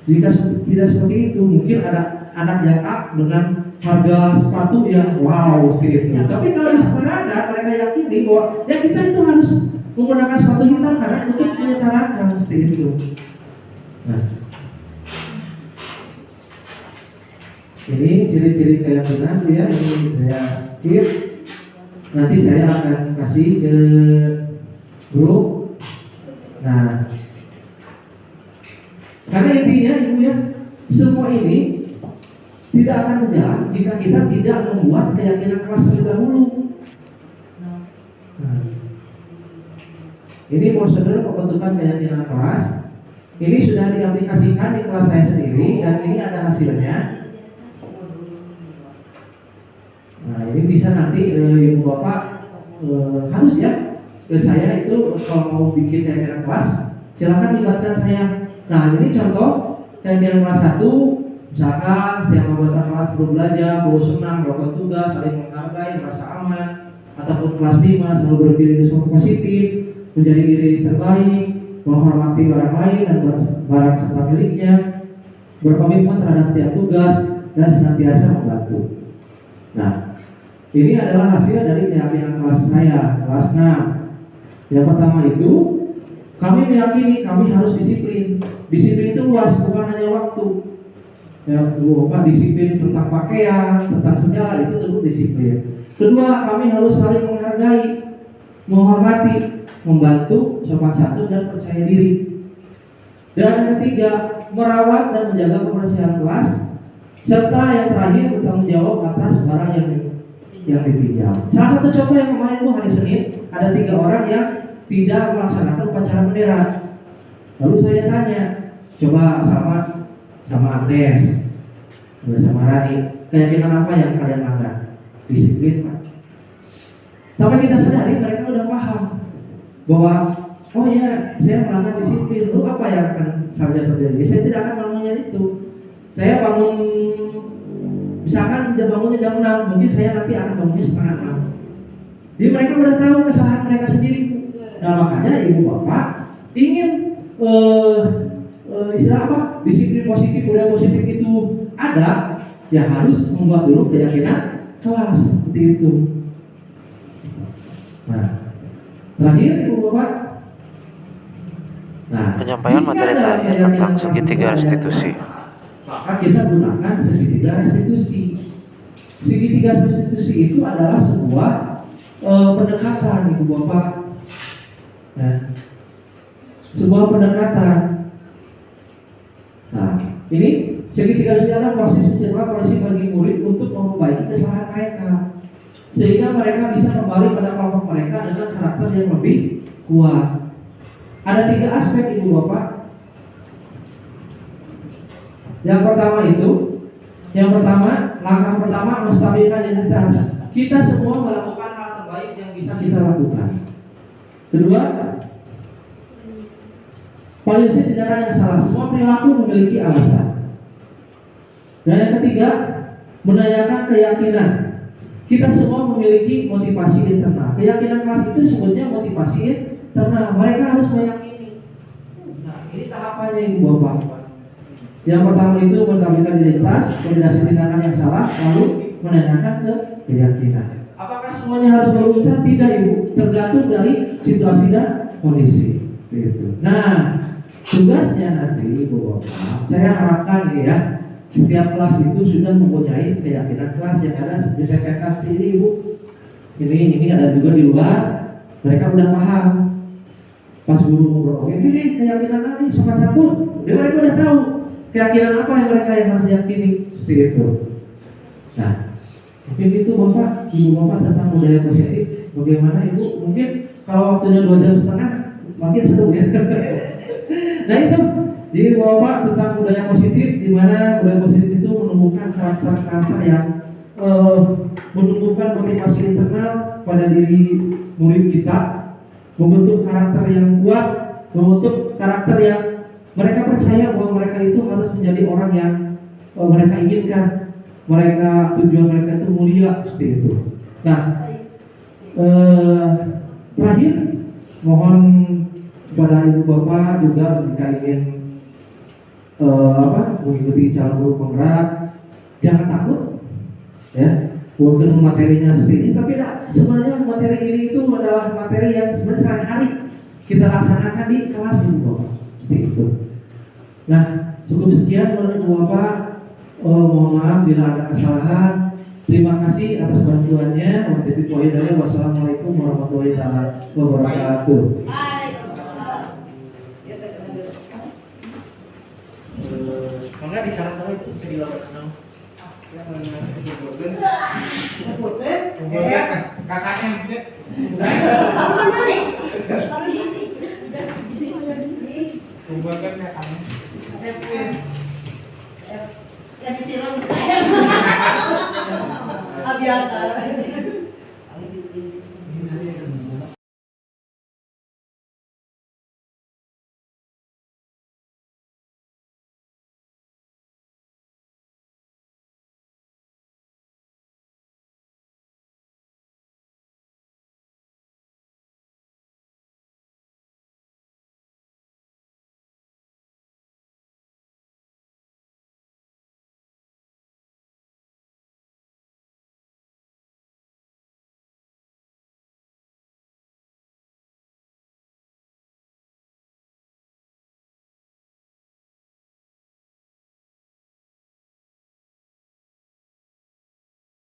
Jika tidak seperti itu, mungkin ada anak yang A dengan harga sepatu yang wow seperti itu. Tapi kalau disetarakan, mereka yakini bahwa ya kita itu harus menggunakan sepatu hitam karena untuk menyetarakan seperti itu. Nah, ini ciri-ciri keyakinan ya, ini saya skip. Nanti saya akan kasih ke grup. Nah, karena intinya Ibu ya, semua ini tidak akan berjalan jika kita tidak membuat keyakinan kelas terlebih dahulu. Nah, ini prosedur pembentukan keyakinan kelas. Ini sudah diaplikasikan di kelas saya sendiri dan ini ada hasilnya. Nah, ini bisa nanti Ibu Bapak harus ya ke saya itu kalau mau bikin keyakinan kelas, silakan libatkan saya. Nah, ini contoh keyakinan kelas 1, misalkan setiap anggota kelas perlu belajar, perlu senang, melakukan tugas, saling menghargai, merasa aman. Ataupun kelas 5 selalu berpikir positif, menjadi diri terbaik, menghormati orang lain dan barang serta miliknya, berkomitmen terhadap setiap tugas dan senantiasa membantu. Nah, ini adalah hasil dari keyakinan kelas saya, kelas 6. Yang pertama itu, kami meyakini kami harus disiplin. Disiplin itu luas, bukan hanya waktu. Ya, disiplin tentang pakaian, tentang segala itu tentu disiplin. Kedua, kami harus saling menghargai, menghormati. membantu, sopan santun dan percaya diri. Dan yang ketiga, merawat dan menjaga kebersihan kelas, serta yang terakhir bertanggung jawab atas barang yang dipinjam. Salah satu contoh yang kemarin Bu hari Senin, ada 3 orang yang tidak melaksanakan upacara bendera. Lalu saya tanya, coba sama Agnes, sama Rani, keyakinan apa yang kalian langgar? Disiplin, Pak. Tapi kita sadari mereka udah paham bahwa oh ya, saya melanggar disiplin. Lalu apa yang akan saja terjadi? Saya tidak akan melakukan itu. Saya bangun, misalkan bangunnya jam 6, mungkin saya nanti akan bangunnya setengah 6. Jadi mereka udah tahu kesalahan mereka sendiri. Nah makanya ibu bapak ingin istilah apa? Disiplin positif, budaya positif itu ada, ya harus membuat dulu keyakinan kelas seperti itu. Nah, terakhir ibu bapak. Nah, Penyampaian materi terakhir tentang segitiga restitusi. maka kita gunakan segitiga restitusi. Segitiga restitusi itu adalah sebuah pendekatan ibu bapak. Nah, sebuah pendekatan. Nah, ini segitiga restitusi adalah proses mencerna polisi bagi murid untuk memperbaiki kesalahan mereka, sehingga mereka bisa kembali pada kelompok mereka dengan karakter yang lebih kuat. Ada 3 aspek ibu bapak. Yang pertama, langkah pertama menstabilkan identitas. Kita semua melakukan hal terbaik yang bisa kita lakukan. Kedua, polisi tindakan yang salah. Semua perilaku memiliki alasan. Dan yang ketiga, menanyakan keyakinan. Kita semua memiliki motivasi internal. Keyakinan kelas itu sebutnya motivasi internal. Mereka harus meyakini. Nah, ini tahapannya ibu bapak. Yang pertama itu menstabilkan identitas, koordinasi tindakan yang salah, lalu menanyakan keyakinan. Apakah semuanya harus berurusan? Tidak ibu, tergantung dari situasi dan kondisi. Gitu. Nah, tugasnya nanti ibu bapak, saya harapkan ya, setiap kelas itu sudah mempunyai keyakinan kelas yang ada di TPK seperti ini ibu. Ini ada juga di luar, mereka udah paham. Pas guru ngobrol, oke, keyakinan nanti sopan santun, mereka udah tahu keyakinan apa yang mereka yang harus yakini seperti itu. Nah, mungkin itu bapak, ibu bapak tentang budaya positif. Bagaimana ibu? Mungkin kalau waktunya 2,5 jam, makin seru ya. Nah itu, jadi bapak tentang budaya positif, di mana budaya positif itu menumbuhkan karakter-karakter yang menumbuhkan motivasi internal pada diri murid kita, membentuk karakter yang kuat, membentuk karakter yang mereka percaya bahwa mereka itu harus menjadi orang yang mereka inginkan, tujuan mereka itu mulia seperti itu. Nah, terakhir mohon kepada ibu bapak juga jika ingin mengikuti calon guru penggerak, jangan takut, ya. Walaupun materinya seperti ini, tapi sebenarnya materi ini itu adalah materi yang sebenarnya sehari-hari kita laksanakan di kelas ibu bapak. Itu. Nah, cukup sekian menurut Bapak. Mohon maaf bila ada kesalahan. Terima kasih atas bantuannya. Wassalamualaikum warahmatullahi wabarakatuh. Mangga dicatat dulu itu di lawan. Kakaknya biasa.